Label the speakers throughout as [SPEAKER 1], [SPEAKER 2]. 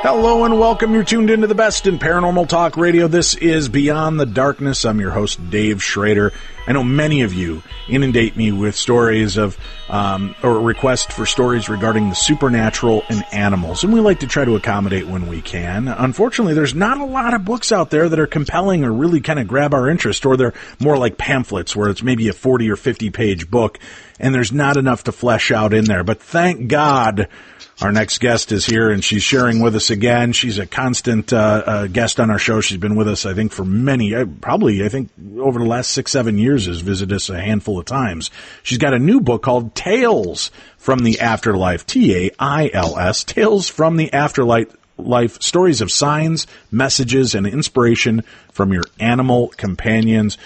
[SPEAKER 1] Hello and welcome. You're tuned into the best in paranormal talk radio. This is Beyond the Darkness. I'm your host, Dave Schrader. I know many of you inundate me with stories of, or requests for stories regarding the supernatural and animals, and we like to try to accommodate when we can. Unfortunately, there's not a lot of books out there that are compelling or really kind of grab our interest, or they're more like pamphlets where it's maybe a 40 or 50 page book, and there's not enough to flesh out in there. But thank God our next guest is here, and she's sharing with us again. She's a constant guest on our show. She's been with us, I think, for many, probably, I think, over the last 6-7 years has visited us a handful of times. She's got a new book called Tales from the Afterlife, T-A-I-L-S, Tales from the Afterlife, stories of signs, messages, and inspiration from your animal companions.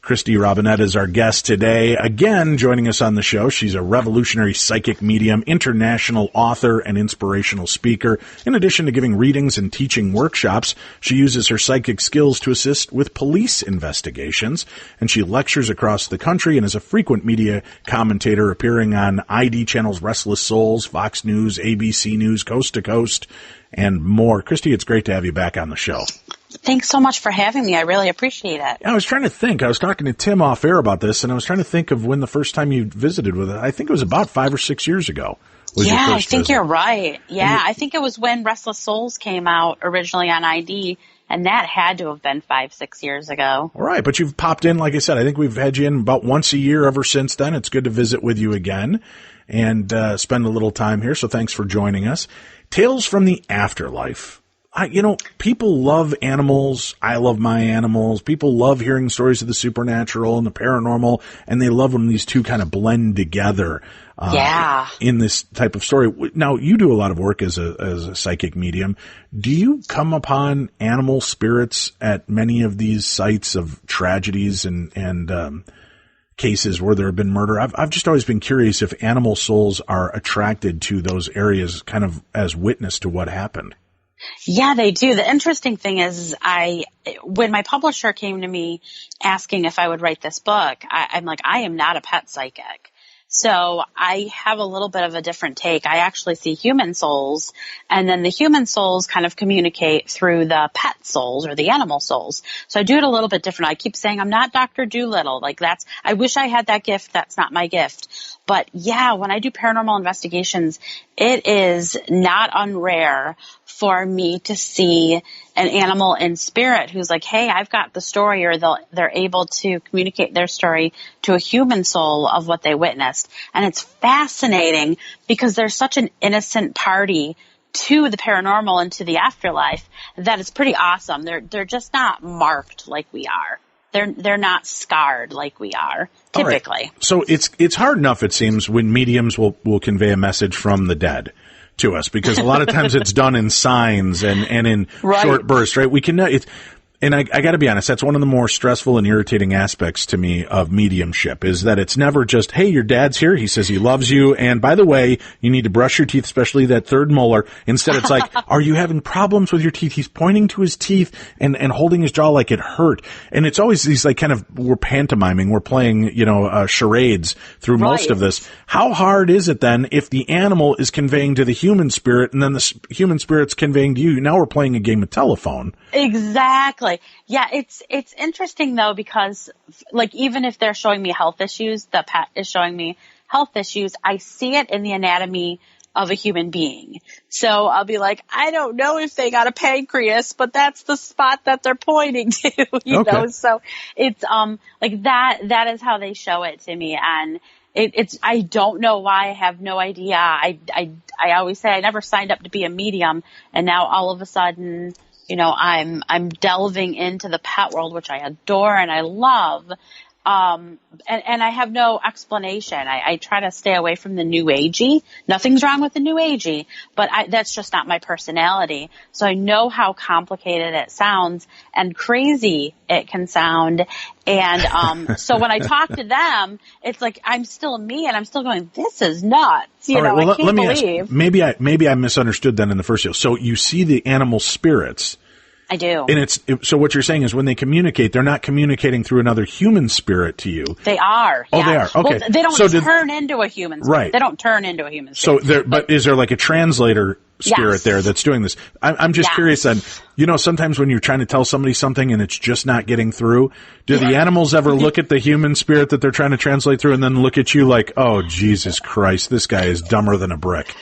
[SPEAKER 1] Kristy Robinett is our guest today. Again, joining us on the show, she's a revolutionary psychic medium, international author, and inspirational speaker. In addition to giving readings and teaching workshops, she uses her psychic skills to assist with police investigations, and she lectures across the country and is a frequent media commentator, appearing on ID Channel's Restless Souls, Fox News, ABC News, Coast to Coast, and more. Kristy, it's great to have you back on the show.
[SPEAKER 2] Thanks so much for having me. I really appreciate it.
[SPEAKER 1] I was trying to think. I was talking to Tim off air about this, and I was trying to think of when the first time you visited with it. I think it was about 5 or 6 years ago.
[SPEAKER 2] Yeah, I think you're right. Yeah, I think it was when Restless Souls came out originally on ID, and that had to have been 5-6 years ago.
[SPEAKER 1] All right, but you've popped in, like I said, I think we've had you in about once a year ever since then. It's good to visit with you again and spend a little time here, so thanks for joining us. Tales from the Afterlife. People love animals. I love my animals. People love hearing stories of the supernatural and the paranormal, and they love when these two kind of blend together in this type of story. Now, you do a lot of work as a psychic medium. Do you come upon animal spirits at many of these sites of tragedies and cases where there have been murder? I've just always been curious if animal souls are attracted to those areas kind of as witness to what happened.
[SPEAKER 2] Yeah, they do. The interesting thing is when my publisher came to me asking if I would write this book, I'm like, I am not a pet psychic. So I have a little bit of a different take. I actually see human souls, and then the human souls kind of communicate through the pet souls or the animal souls. So I do it a little bit different. I keep saying I'm not Dr. Dolittle. I wish I had that gift. That's not my gift. But yeah, when I do paranormal investigations, it is not unrare for me to see an animal in spirit who's like, hey, I've got the story, or they're able to communicate their story to a human soul of what they witnessed. And it's fascinating because there's such an innocent party to the paranormal and to the afterlife that it's pretty awesome. They're just not marked like we are. They're not scarred like we are typically.
[SPEAKER 1] Right. So it's hard enough, it seems, when mediums will convey a message from the dead to us, because a lot of times it's done in signs and in short bursts, right? We can and I got to be honest, that's one of the more stressful and irritating aspects to me of mediumship, is that it's never just, hey, your dad's here, he says he loves you, and by the way, you need to brush your teeth, especially that third molar. Instead, it's like, are you having problems with your teeth? He's pointing to his teeth and holding his jaw like it hurt. And it's always these we're pantomiming, we're playing, charades through most of this. How hard is it then if the animal is conveying to the human spirit and then the human spirit's conveying to you? Now we're playing a game of telephone.
[SPEAKER 2] Exactly. Yeah, it's interesting though, because even if they're showing me health issues, the pet is showing me health issues, I see it in the anatomy of a human being. So I'll be like, I don't know if they got a pancreas, but that's the spot that they're pointing to, you know? So it's that is how they show it to me. And it's I don't know why. I have no idea. I always say I never signed up to be a medium, and now all of a sudden, I'm delving into the pet world, which I adore and I love. And I have no explanation. I try to stay away from the new agey. Nothing's wrong with the new agey, but that's just not my personality. So I know how complicated it sounds and crazy it can sound. And, so when I talk to them, it's like, I'm still me and I'm still going, this is nuts. I can't believe.
[SPEAKER 1] Ask, maybe I misunderstood then in the first deal. So you see the animal spirits.
[SPEAKER 2] I do.
[SPEAKER 1] And so what you're saying is when they communicate, they're not communicating through another human spirit to you.
[SPEAKER 2] They are.
[SPEAKER 1] Oh, yeah. They are. Okay.
[SPEAKER 2] Well, they don't turn into a human spirit.
[SPEAKER 1] Right.
[SPEAKER 2] They don't turn into a human spirit.
[SPEAKER 1] So but is there like a translator spirit there that's doing this. I'm just curious on, sometimes when you're trying to tell somebody something and it's just not getting through, do the animals ever look at the human spirit that they're trying to translate through and then look at you like, oh, Jesus Christ, this guy is dumber than a brick?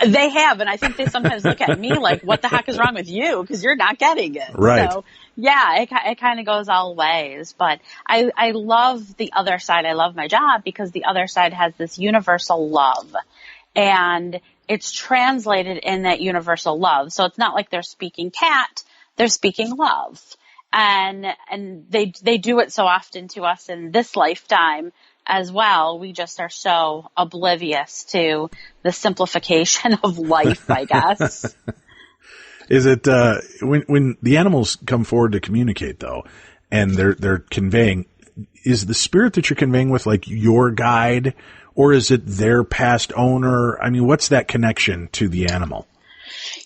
[SPEAKER 2] They have, and I think they sometimes look at me like, what the heck is wrong with you? Because you're not getting it.
[SPEAKER 1] Right.
[SPEAKER 2] So, yeah, it kind of goes all ways. But I love the other side. I love my job because the other side has this universal love. And it's translated in that universal love. So it's not like they're speaking cat, they're speaking love. And they do it so often to us in this lifetime as well. We just are so oblivious to the simplification of life, I guess.
[SPEAKER 1] Is it when the animals come forward to communicate though, and they're conveying, is the spirit that you're conveying with like your guide, or is it their past owner? I mean, what's that connection to the animal?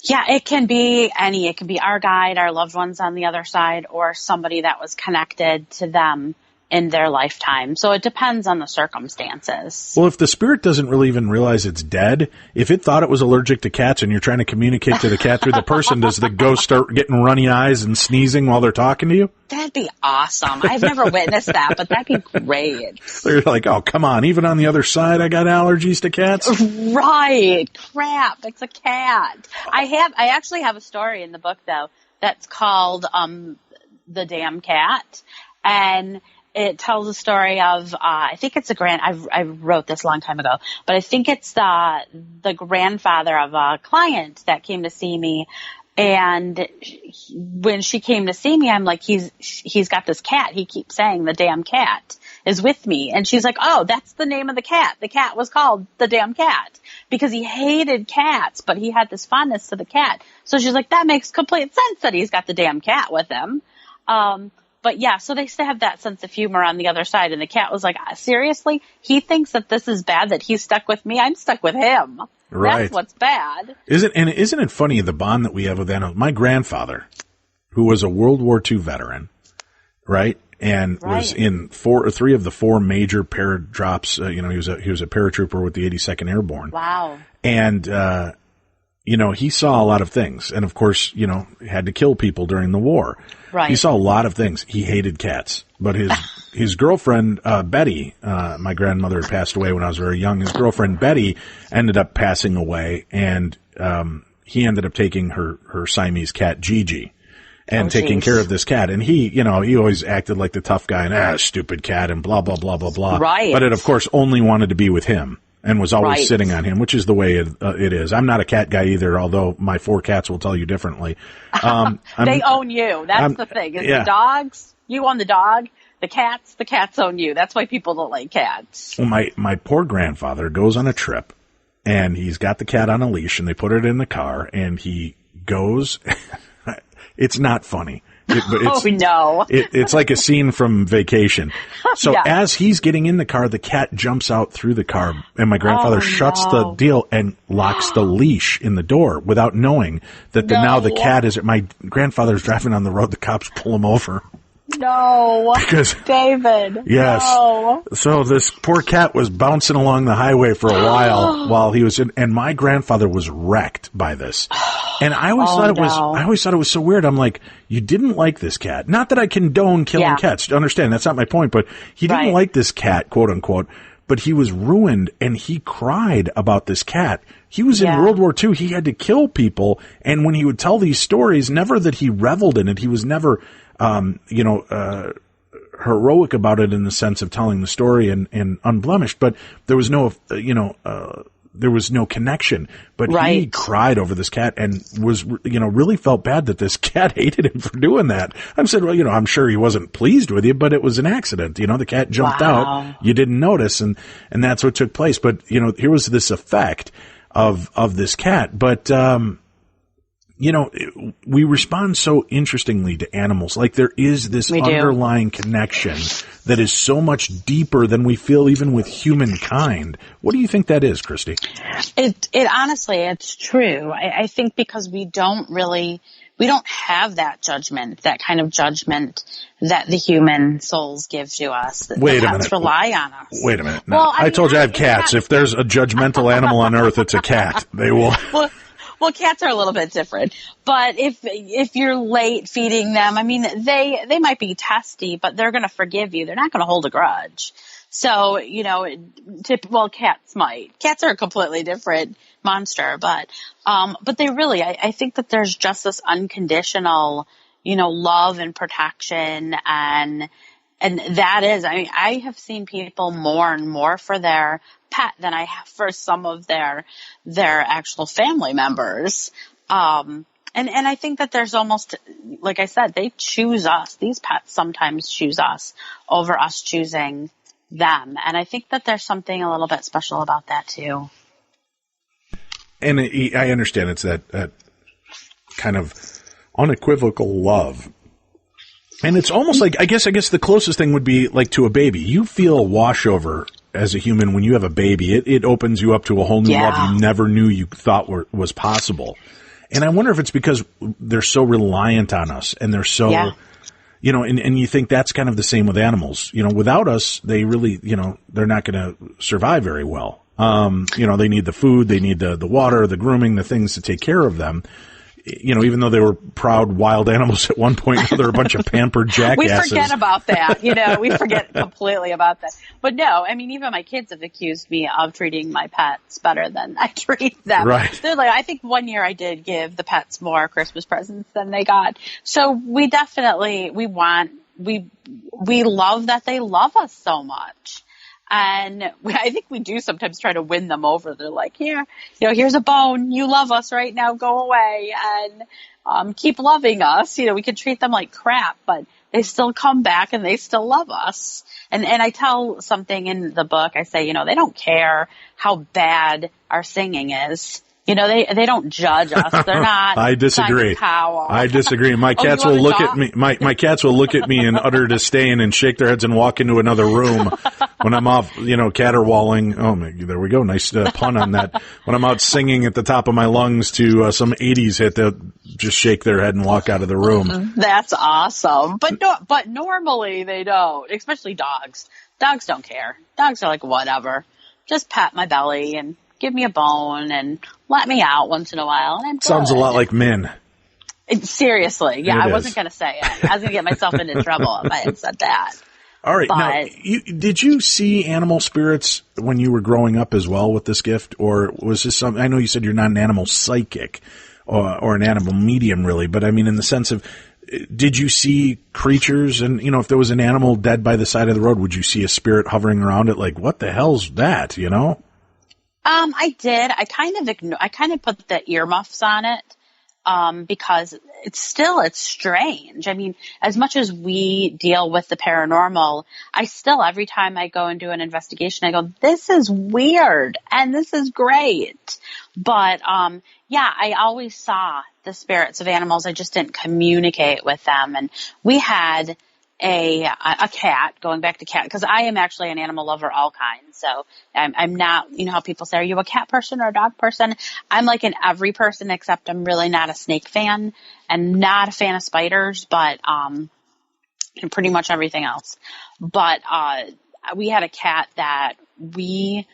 [SPEAKER 2] Yeah, it can be any. It can be our guide, our loved ones on the other side, or somebody that was connected to them in their lifetime. So it depends on the circumstances.
[SPEAKER 1] Well, if the spirit doesn't really even realize it's dead, if it thought it was allergic to cats and you're trying to communicate to the cat through the person, does the ghost start getting runny eyes and sneezing while they're talking to you?
[SPEAKER 2] That'd be awesome. I've never witnessed that, but that'd be great.
[SPEAKER 1] They're like, oh, come on. Even on the other side, I got allergies to cats?
[SPEAKER 2] Right. Crap. It's a cat. I actually have a story in the book, though, that's called The Damn Cat. And it tells a story of, I think it's I wrote this a long time ago, but I think it's the grandfather of a client that came to see me. And when she came to see me, I'm like, he's got this cat. He keeps saying the damn cat is with me. And she's like, oh, that's the name of the cat. The cat was called the damn cat because he hated cats, but he had this fondness to the cat. So she's like, that makes complete sense that he's got the damn cat with him. But yeah, so they still have that sense of humor on the other side. And the cat was like, seriously? He thinks that this is bad, that he's stuck with me? I'm stuck with him.
[SPEAKER 1] Right.
[SPEAKER 2] That's what's bad.
[SPEAKER 1] Isn't it funny, the bond that we have with animals? My grandfather, who was a World War II veteran, right? And was in three of the four major paradrops. He was a paratrooper with the 82nd Airborne.
[SPEAKER 2] Wow.
[SPEAKER 1] And, he saw a lot of things. And of course, had to kill people during the war.
[SPEAKER 2] Right.
[SPEAKER 1] He saw a lot of things. He hated cats. But his girlfriend, Betty, my grandmother had passed away when I was very young. His girlfriend, Betty, ended up passing away. And he ended up taking her Siamese cat, Gigi, and taking care of this cat. And he always acted like the tough guy and, stupid cat and blah, blah, blah, blah, blah.
[SPEAKER 2] Right.
[SPEAKER 1] But it, of course, only wanted to be with him. And was always sitting on him, which is the way it is. I'm not a cat guy either, although my 4 cats will tell you differently.
[SPEAKER 2] They own you. That's the thing. The dogs, you own the dog. The cats own you. That's why people don't like cats.
[SPEAKER 1] Well, my poor grandfather goes on a trip, and he's got the cat on a leash, and they put it in the car, and he goes. It's not funny. It's like a scene from Vacation. So as he's getting in the car, the cat jumps out through the car, and my grandfather shuts the deal and locks the leash in the door without knowing that now the cat is. My grandfather's driving on the road. The cops pull him over.
[SPEAKER 2] No, because David.
[SPEAKER 1] Yes.
[SPEAKER 2] No.
[SPEAKER 1] So this poor cat was bouncing along the highway for a while he was in, and my grandfather was wrecked by this. And I always thought it was so weird. I'm like, you didn't like this cat. Not that I condone killing cats. Understand, that's not my point, but he didn't like this cat, quote unquote, but he was ruined and he cried about this cat. He was in World War II. He had to kill people. And when he would tell these stories, never that he reveled in it. He was never, heroic about it in the sense of telling the story and unblemished, but there was no, there was no connection, but he cried over this cat and was, really felt bad that this cat hated him for doing that. I said, well, I'm sure he wasn't pleased with you, but it was an accident. The cat jumped out, you didn't notice, and that's what took place. But, here was this effect of this cat. But, we respond so interestingly to animals. Like there is this underlying connection that is so much deeper than we feel even with humankind. What do you think that is, Kristy?
[SPEAKER 2] It honestly, it's true. I think because we don't have that judgment, that kind of judgment that the human souls give to us.
[SPEAKER 1] Wait a minute.
[SPEAKER 2] Cats rely on us.
[SPEAKER 1] Wait a minute. No, I told you I have cats. If there's a judgmental animal on earth, it's a cat. They will.
[SPEAKER 2] Well, cats are a little bit different, but if you're late feeding them, I mean, they might be testy, but they're going to forgive you. They're not going to hold a grudge. So, cats might. Cats are a completely different monster, but they really, I think that there's just this unconditional, love and protection, and that is, I mean, I have seen people mourn more for their pet than I have for some of their actual family members. And I think that there's almost, like I said, they choose us. These pets sometimes choose us over us choosing them. And I think that there's something a little bit special about that too.
[SPEAKER 1] And I understand it's that kind of unequivocal love. And it's almost like, I guess the closest thing would be like to a baby. You feel a washover as a human when you have a baby. It opens you up to a whole new love you never knew you thought was possible. And I wonder if it's because they're so reliant on us, and they're so, and you think that's kind of the same with animals. Without us, they really, they're not going to survive very well. They need the food, they need the water, the grooming, the things to take care of them. Even though they were proud wild animals at one point, they're a bunch of pampered jackasses.
[SPEAKER 2] We forget about that. We forget completely about that. But no, I mean, even my kids have accused me of treating my pets better than I treat them.
[SPEAKER 1] Right.
[SPEAKER 2] They're like, I think one year I did give the pets more Christmas presents than they got. So we definitely, we love that they love us so much. And I think we do sometimes try to win them over. They're like, here's a bone. You love us right now. Go away and keep loving us. We can treat them like crap, but they still come back and they still love us. And I tell something in the book. I say, they don't care how bad our singing is. They don't judge us. They're not.
[SPEAKER 1] I disagree. I disagree. My cats will look at me. My cats will look at me in utter disdain and shake their heads and walk into another room when I'm off, caterwauling. Oh, there we go. Nice pun on that. When I'm out singing at the top of my lungs to some 80s hit, they'll just shake their head and walk out of the room.
[SPEAKER 2] That's awesome. But normally they don't, especially dogs. Dogs don't care. Dogs are like, whatever. Just pat my belly and give me a bone and let me out once in a while. And I'm
[SPEAKER 1] Sounds
[SPEAKER 2] good.
[SPEAKER 1] a lot like men.
[SPEAKER 2] Seriously. Yeah, I wasn't going to say it. I was going to get myself into trouble if I had said that.
[SPEAKER 1] All right. Now, did you see animal spirits when you were growing up as well with this gift? Or was this something, I know you said you're not an animal psychic or an animal medium really, but I mean in the sense of, did you see creatures? And, if there was an animal dead by the side of the road, would you see a spirit hovering around it? Like, what the hell's that,
[SPEAKER 2] I did. I kind of put the earmuffs on it, because it's strange. I mean, as much as we deal with the paranormal, every time I go and do an investigation, I go, this is weird and this is great. But, I always saw the spirits of animals. I just didn't communicate with them. And we had a cat, going back to cat, because I am actually an animal lover, all kinds. So I'm not, how people say, are you a cat person or a dog person? I'm like an every person, except I'm really not a snake fan and not a fan of spiders, but, and pretty much everything else. But, we had a cat that we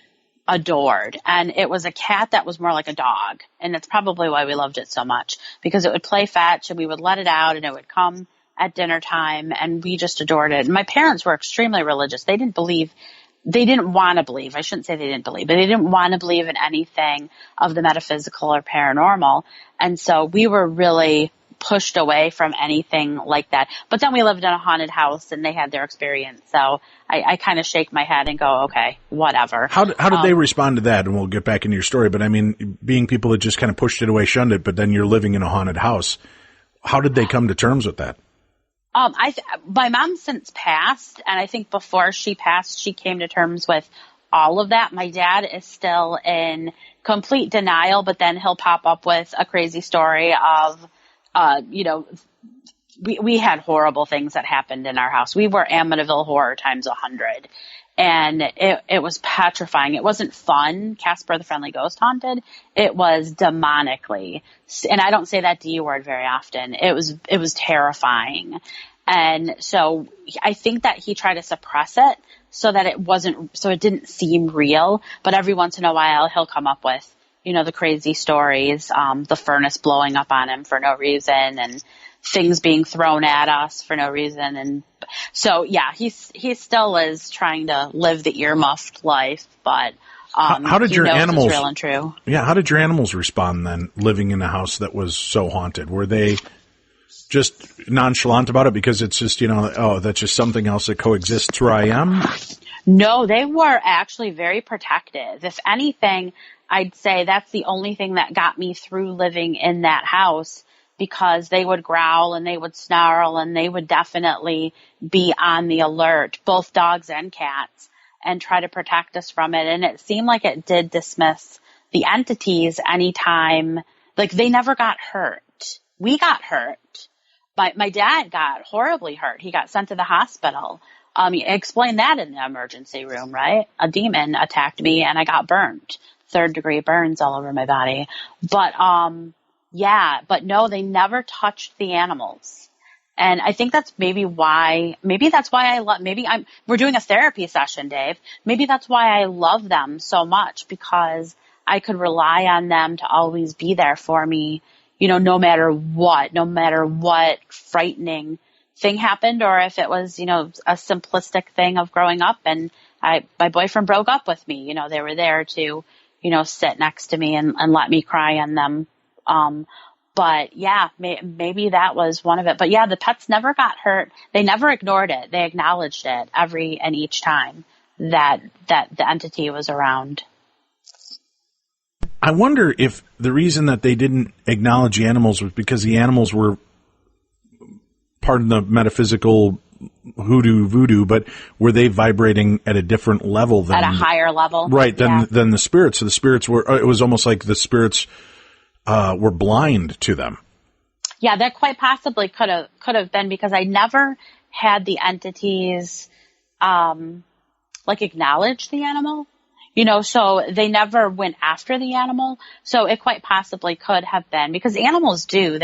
[SPEAKER 2] adored, and it was a cat that was more like a dog. And that's probably why we loved it so much, because it would play fetch and we would let it out and it would come at dinner time, and we just adored it. And my parents were extremely religious. They didn't want to believe. I shouldn't say they didn't believe, but they didn't want to believe in anything of the metaphysical or paranormal. And so we were really pushed away from anything like that. But then we lived in a haunted house and they had their experience. So I kind of shake my head and go, okay, whatever.
[SPEAKER 1] How did they respond to that? And we'll get back into your story. But I mean, being people that just kind of pushed it away, shunned it, but then you're living in a haunted house. How did they come to terms with that?
[SPEAKER 2] My mom since passed, and I think before she passed, she came to terms with all of that. My dad is still in complete denial, but then he'll pop up with a crazy story of, we had horrible things that happened in our house. We were Amityville horror times 100. And it was petrifying. It wasn't fun. Casper the Friendly Ghost haunted. It was demonically. And I don't say that D word very often. It was terrifying. And so I think that he tried to suppress it so that it didn't seem real. But every once in a while he'll come up with the crazy stories, the furnace blowing up on him for no reason and things being thrown at us for no reason. And so, yeah, he still is trying to live the earmuffed life, but
[SPEAKER 1] how did your animals,
[SPEAKER 2] it's real and true.
[SPEAKER 1] Yeah, how did your animals respond then, living in a house that was so haunted? Were they just nonchalant about it because it's just, oh, that's just something else that coexists where I am?
[SPEAKER 2] No, they were actually very protective. If anything, I'd say that's the only thing that got me through living in that house, because they would growl and they would snarl and they would definitely be on the alert, both dogs and cats, and try to protect us from it. And it seemed like it did dismiss the entities anytime, like they never got hurt. We got hurt. But my dad got horribly hurt. He got sent to the hospital. He explained that in the emergency room, right? A demon attacked me and I got burned. 3rd-degree burns all over my body. But, but no, they never touched the animals. And I think that's maybe that's why I love, we're doing a therapy session, Dave. Maybe that's why I love them so much, because I could rely on them to always be there for me, no matter what frightening thing happened, or if it was, a simplistic thing of growing up and my boyfriend broke up with me, they were there to, sit next to me and let me cry on them. But yeah, maybe that was one of it. But yeah, the pets never got hurt. They never ignored it. They acknowledged it every and each time that the entity was around.
[SPEAKER 1] I wonder if the reason that they didn't acknowledge the animals was because the animals were, pardon the metaphysical hoodoo voodoo, but were they vibrating at a different level than,
[SPEAKER 2] at a higher level,
[SPEAKER 1] right? Than the spirits. So the spirits were. It was almost like the spirits were blind to them.
[SPEAKER 2] Yeah, that quite possibly could have been, because I never had the entities acknowledge the animal. So they never went after the animal. So it quite possibly could have been, because animals do.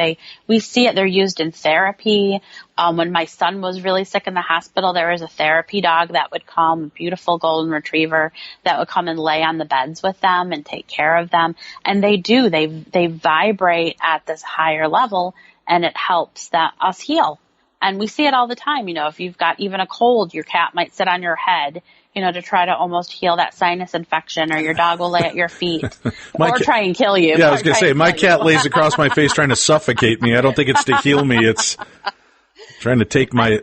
[SPEAKER 2] We see it. They're used in therapy. When my son was really sick in the hospital, there was a therapy dog that would come, a beautiful golden retriever that would come and lay on the beds with them and take care of them. And they do. They vibrate at this higher level, and it helps us heal. And we see it all the time. If you've got even a cold, your cat might sit on your head, to try to almost heal that sinus infection, or your dog will lay at your feet or try and kill you.
[SPEAKER 1] Yeah, I was going to say, my cat lays across my face trying to suffocate me. I don't think it's to heal me. It's trying to take my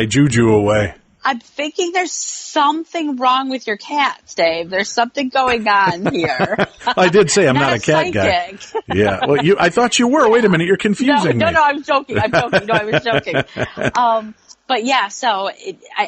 [SPEAKER 1] juju away.
[SPEAKER 2] I'm thinking there's something wrong with your cats, Dave. There's something going on here.
[SPEAKER 1] I did say I'm not a cat guy. Yeah. Well, I thought you were. Wait a minute. You're confusing me.
[SPEAKER 2] No, I'm joking. No, I was joking. But yeah, so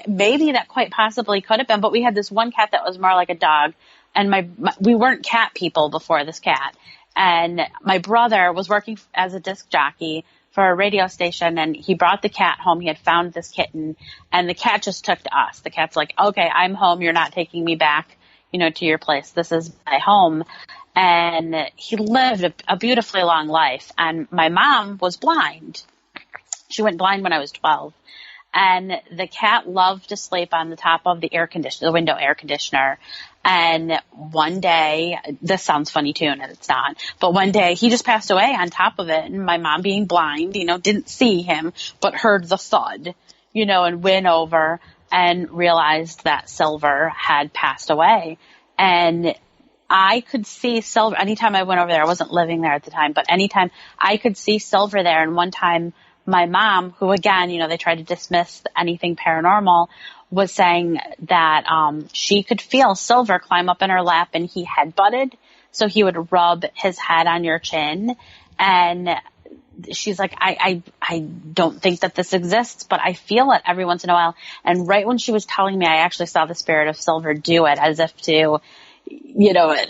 [SPEAKER 2] maybe that quite possibly could have been. But we had this one cat that was more like a dog, and we weren't cat people before this cat. And my brother was working as a disc jockey for a radio station, and he brought the cat home. He had found this kitten, and the cat just took to us. The cat's like, okay, I'm home. You're not taking me back, to your place. This is my home. And he lived a beautifully long life. And my mom was blind. She went blind when I was 12. And the cat loved to sleep on the top of the window air conditioner. And one day, this sounds funny too, and it's not, but one day he just passed away on top of it. And my mom, being blind, didn't see him, but heard the thud, and went over and realized that Silver had passed away. And I could see Silver anytime I went over there. I wasn't living there at the time, but anytime I could see Silver there. And one time, my mom, who again, they tried to dismiss anything paranormal, was saying that she could feel Silver climb up in her lap, and he headbutted. So he would rub his head on your chin. And she's like, I don't think that this exists, but I feel it every once in a while. And right when she was telling me, I actually saw the spirit of Silver do it, as if to,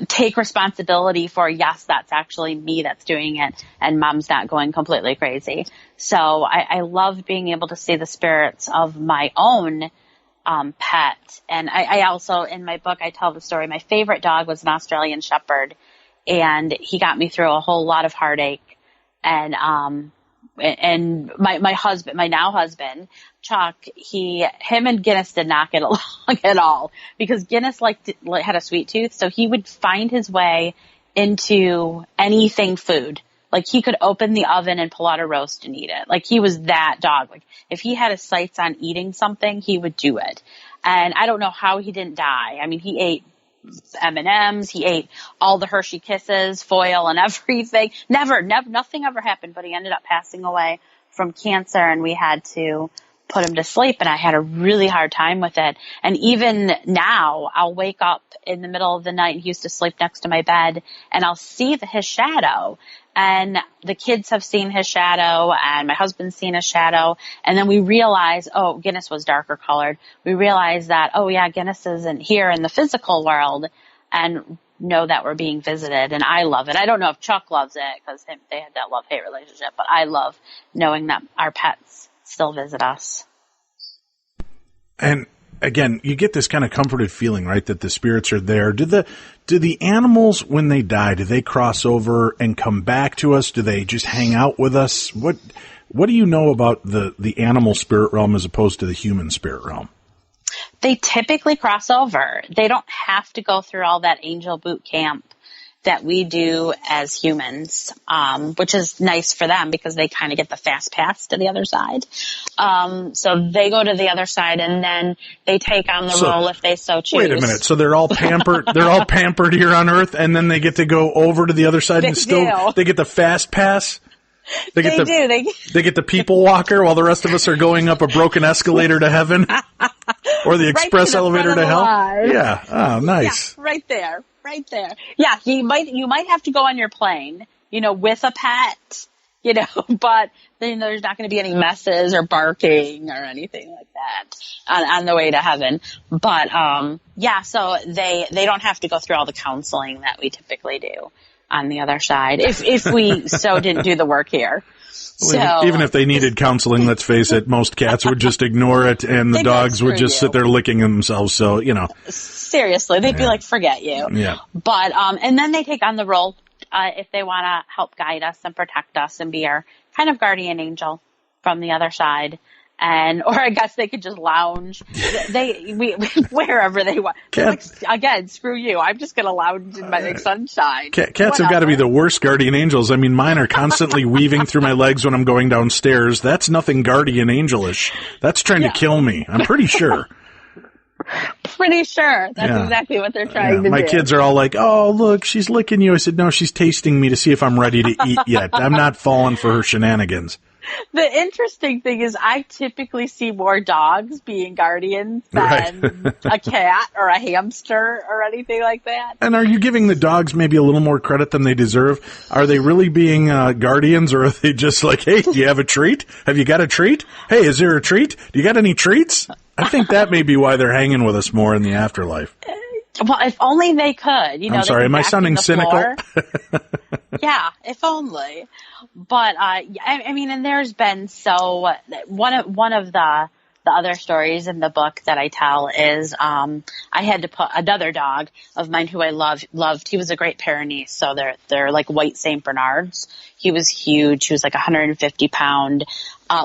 [SPEAKER 2] take responsibility for, yes, that's actually me that's doing it, and mom's not going completely crazy. So I love being able to see the spirits of my own pet. And I also, in my book, I tell the story. My favorite dog was an Australian Shepherd, and he got me through a whole lot of heartache. And my husband, my now husband, Chuck, him and Guinness did not get along at all, because Guinness had a sweet tooth. So he would find his way into anything food. Like, he could open the oven and pull out a roast and eat it. Like, he was that dog. Like, if he had his sights on eating something, he would do it. And I don't know how he didn't die. I mean, he ate M&Ms. He ate all the Hershey Kisses, foil and everything. Nothing ever happened, but he ended up passing away from cancer, and we had to put him to sleep, and I had a really hard time with it. And even now, I'll wake up in the middle of the night, and he used to sleep next to my bed, and I'll see his shadow. And the kids have seen his shadow, and my husband's seen his shadow. And then we realize, oh, Guinness was darker colored. We realize that, oh yeah, Guinness isn't here in the physical world, and know that we're being visited. And I love it. I don't know if Chuck loves it, because they had that love-hate relationship, but I love knowing that our pets still visit us.
[SPEAKER 1] And again, you get this kind of comforted feeling, right, that the spirits are there. Do the animals, when they die, do they cross over and come back to us? Do they just hang out with us? What do you know about the animal spirit realm as opposed to the human spirit realm?
[SPEAKER 2] They typically cross over. They don't have to go through all that angel boot camp that we do as humans, which is nice for them because they kind of get the fast pass to the other side. So they go to the other side, and then they take on the role if they so choose.
[SPEAKER 1] Wait a minute. So they're all pampered. They're all pampered here on Earth, and then they get to go over to the other side and still they get the fast pass. They get the people walker while the rest of us are going up a broken escalator to heaven, or the express elevator to hell. Yeah. Oh, nice.
[SPEAKER 2] Yeah, right there. Yeah, you might have to go on your plane, with a pet, but then there's not going to be any messes or barking or anything like that on the way to heaven. But so they don't have to go through all the counseling that we typically do on the other side if we so didn't do the work here.
[SPEAKER 1] So, even if they needed counseling, let's face it, most cats would just ignore it, and the dogs would just sit there licking themselves. So,
[SPEAKER 2] seriously, they'd be like, forget you.
[SPEAKER 1] Yeah.
[SPEAKER 2] But, and then they take on the role, if they want to help guide us and protect us and be our kind of guardian angel from the other side. Or I guess they could just lounge. Wherever they want. Again, screw you. I'm just going to lounge in my sunshine.
[SPEAKER 1] Cats have got to be the worst guardian angels. I mean, mine are constantly weaving through my legs when I'm going downstairs. That's nothing guardian angelish. That's trying to kill me. I'm pretty sure.
[SPEAKER 2] Pretty sure. That's exactly what they're trying to do.
[SPEAKER 1] My kids are all like, oh, look, she's licking you. I said, no, she's tasting me to see if I'm ready to eat yet. I'm not falling for her shenanigans.
[SPEAKER 2] The interesting thing is I typically see more dogs being guardians than a cat or a hamster or anything like that.
[SPEAKER 1] And are you giving the dogs maybe a little more credit than they deserve? Are they really being guardians, or are they just like, hey, do you have a treat? Have you got a treat? Hey, is there a treat? Do you got any treats? I think that may be why they're hanging with us more in the afterlife.
[SPEAKER 2] Well, if only they could.
[SPEAKER 1] I'm sorry, am I sounding cynical?
[SPEAKER 2] Yeah, if only. But I mean, and there's been one of the other stories in the book that I tell is I had to put another dog of mine who I loved. He was a Great Pyrenees, so they're like white Saint Bernards. He was huge. He was like 150-pound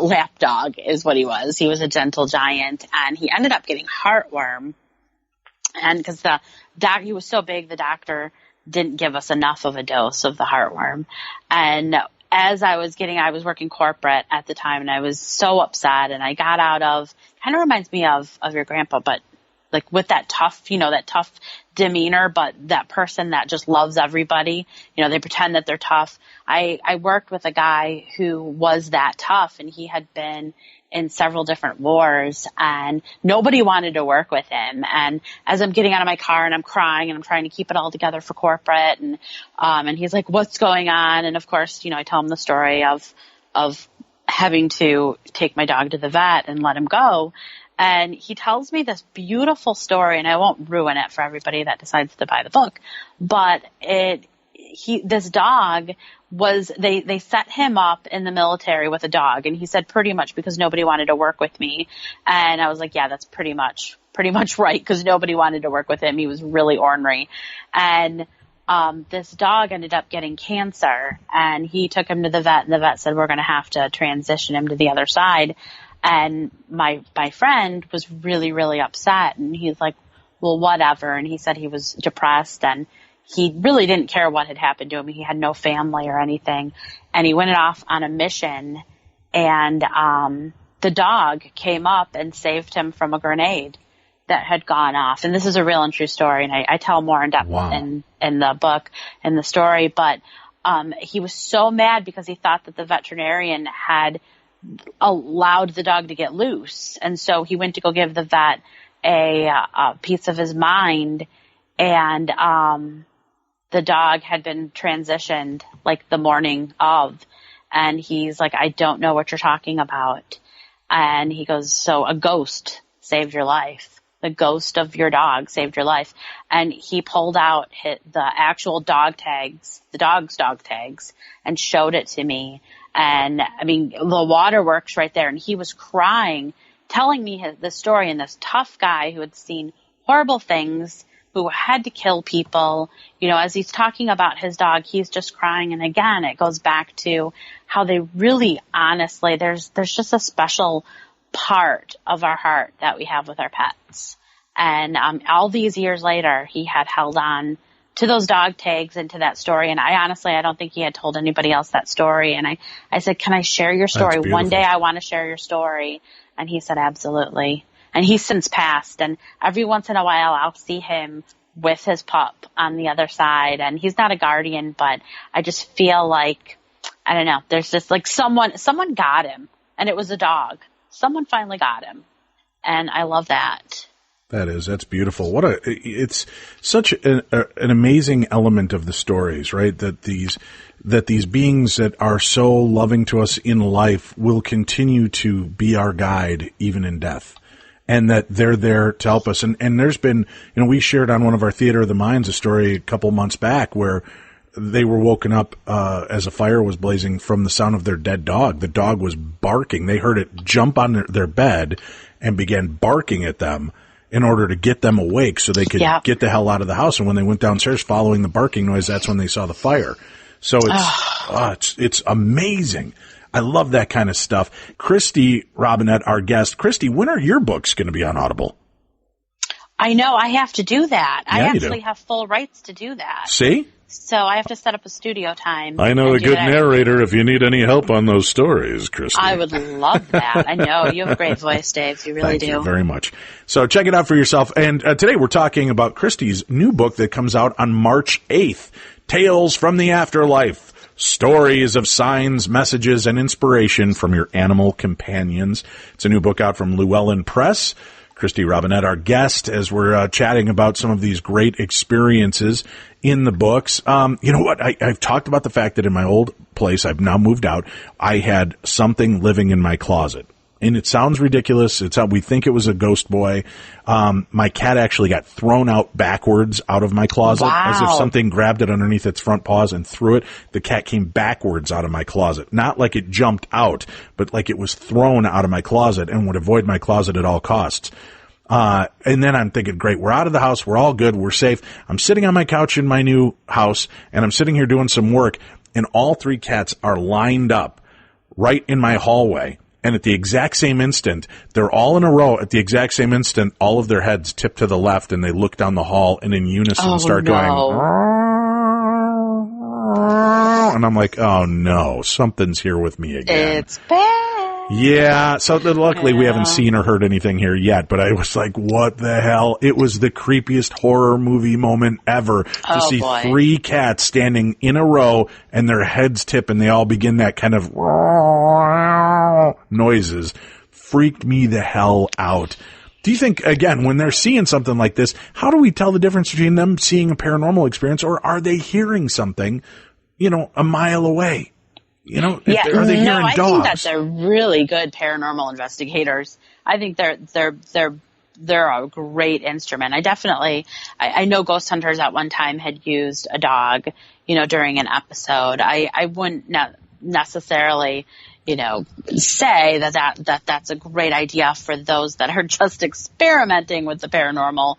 [SPEAKER 2] lap dog is what he was. He was a gentle giant, and he ended up getting heartworm. And because he was so big, the doctor didn't give us enough of a dose of the heartworm. And as I was working corporate at the time, and I was so upset, and I got out of, kind of reminds me of your grandpa, but like with that tough demeanor, but that person that just loves everybody, they pretend that they're tough. I worked with a guy who was that tough, and he had been in several different wars, and nobody wanted to work with him. And as I'm getting out of my car and I'm crying and I'm trying to keep it all together for corporate, and he's like, what's going on? And of course, I tell him the story of having to take my dog to the vet and let him go. And he tells me this beautiful story, and I won't ruin it for everybody that decides to buy the book, but this dog they set him up in the military with a dog, and he said pretty much because nobody wanted to work with me. And I was like, yeah, that's pretty much right, because nobody wanted to work with him. He was really ornery. And this dog ended up getting cancer, and he took him to the vet, and the vet said, we're going to have to transition him to the other side. And my friend was really, really upset, and he's like, well, whatever. And he said he was depressed, and he really didn't care what had happened to him. He had no family or anything. And he went off on a mission, and the dog came up and saved him from a grenade that had gone off. And this is a real and true story, and I tell more in depth in the book, in the story. But he was so mad because he thought that the veterinarian had allowed the dog to get loose. And so he went to go give the vet a piece of his mind, and the dog had been transitioned like the morning of. And he's like, I don't know what you're talking about. And he goes, so a ghost saved your life. The ghost of your dog saved your life. And he pulled out the actual dog tags, the dog's dog tags, and showed it to me. And I mean, the waterworks right there. And he was crying, telling me the story, and this tough guy who had seen horrible things, who had to kill people. You know, as he's talking about his dog, he's just crying. And again, it goes back to how they really, honestly, there's just a special part of our heart that we have with our pets. And all these years later, he had held on to those dog tags and to that story. And I don't think he had told anybody else that story. And I said, can I share your story? One day I want to share your story. And he said, absolutely. And he's since passed. And every once in a while, I'll see him with his pup on the other side. And he's not a guardian, but I just feel like, I don't know, there's just like someone got him, and it was a dog. Someone finally got him. And I love that.
[SPEAKER 1] That's beautiful. It's such an amazing element of the stories, right? That these beings that are so loving to us in life will continue to be our guide even in death, and that they're there to help us. And there's been, we shared on one of our Theater of the Minds a story a couple months back where they were woken up as a fire was blazing from the sound of their dead dog. The dog was barking. They heard it jump on their bed and began barking at them in order to get them awake so they could get the hell out of the house. And when they went downstairs following the barking noise, that's when they saw the fire. So it's amazing. I love that kind of stuff. Kristy Robinett, our guest. Kristy, when are your books going to be on Audible?
[SPEAKER 2] I know. I have to do that. I actually have full rights to do that.
[SPEAKER 1] See?
[SPEAKER 2] So I have to set up a studio time.
[SPEAKER 1] I know a good narrator if you need any help on those stories, Kristy.
[SPEAKER 2] I would love that. I know. You have a great voice, Dave. You really do.
[SPEAKER 1] Thank you very much. So check it out for yourself. And today we're talking about Kristy's new book that comes out on March 8th, Tales from the Afterlife, Stories of Signs, Messages, and Inspiration from Your Animal Companions. It's a new book out from Llewellyn Press. Kristy Robinett, our guest, as we're chatting about some of these great experiences in the books. You know what? I've talked about the fact that in my old place, I've now moved out, I had something living in my closet. And it sounds ridiculous. It's how we think it was a ghost boy. My cat actually got thrown out backwards out of my closet, as if something grabbed it underneath its front paws and threw it. The cat came backwards out of my closet. Not like it jumped out, but like it was thrown out of my closet and would avoid my closet at all costs. And then I'm thinking, great, we're out of the house. We're all good. We're safe. I'm sitting on my couch in my new house, and I'm sitting here doing some work, and all three cats are lined up right in my hallway. And at the exact same instant, they're all in a row. At the exact same instant, all of their heads tip to the left, and they look down the hall and in unison start going. And I'm like, oh no, something's here with me again.
[SPEAKER 2] It's bad.
[SPEAKER 1] Yeah, so luckily we haven't seen or heard anything here yet, but I was like, what the hell? It was the creepiest horror movie moment ever to see three cats standing in a row and their heads tip and they all begin that kind of noises. Freaked me the hell out. Do you think, again, when they're seeing something like this, how do we tell the difference between them seeing a paranormal experience or are they hearing something, a mile away? Are they hearing dogs?
[SPEAKER 2] I think that they're really good paranormal investigators. I think they're a great instrument. I know ghost hunters at one time had used a dog, during an episode. I wouldn't necessarily, say that's a great idea for those that are just experimenting with the paranormal.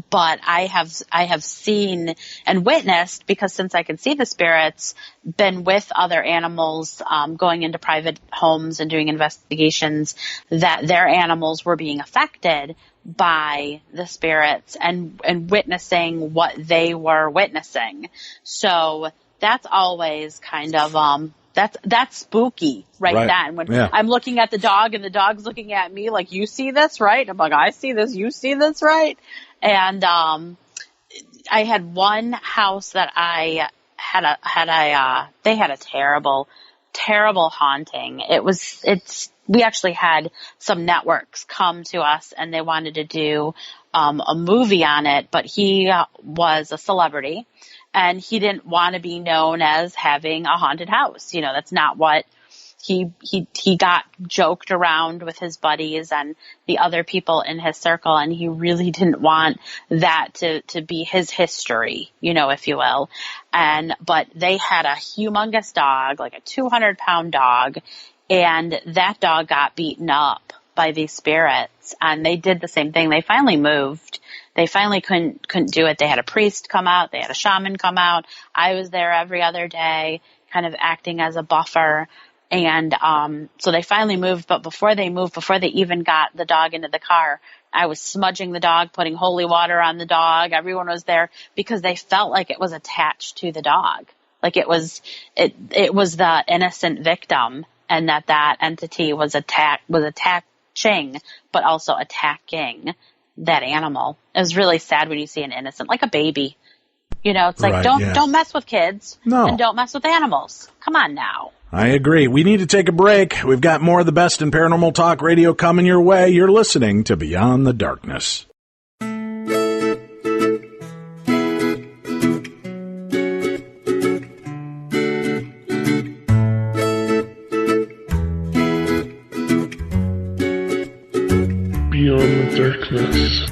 [SPEAKER 2] But I have seen and witnessed, because since I can see the spirits, been with other animals, going into private homes and doing investigations, that their animals were being affected by the spirits and witnessing what they were witnessing. So that's always kind of, that's spooky right then. When I'm looking at the dog and the dog's looking at me like, you see this, right? I'm like, I see this, you see this, right? And, I had one house that they had a terrible haunting. We actually had some networks come to us and they wanted to do, a movie on it, but he was a celebrity and he didn't want to be known as having a haunted house. You know, that's not what he got joked around with his buddies and the other people in his circle, and he really didn't want that to be his history, you know, if you will. But they had a humongous dog, like a 200-pound dog, and that dog got beaten up by these spirits, and they did the same thing. They finally moved. They finally couldn't do it. They had a priest come out. They had a shaman come out. I was there every other day, kind of acting as a buffer. And so they finally moved, but before they even got the dog into the car, I was smudging the dog, putting holy water on the dog. Everyone was there because they felt like it was attached to the dog. Like it was the innocent victim, and that entity was attaching, but also attacking that animal. It was really sad when you see an innocent, like a baby. You know, it's like, don't mess with kids. No. And don't mess with animals. Come on now.
[SPEAKER 1] I agree. We need to take a break. We've got more of the best in paranormal talk radio coming your way. You're listening to Beyond the Darkness.
[SPEAKER 3] Beyond the Darkness.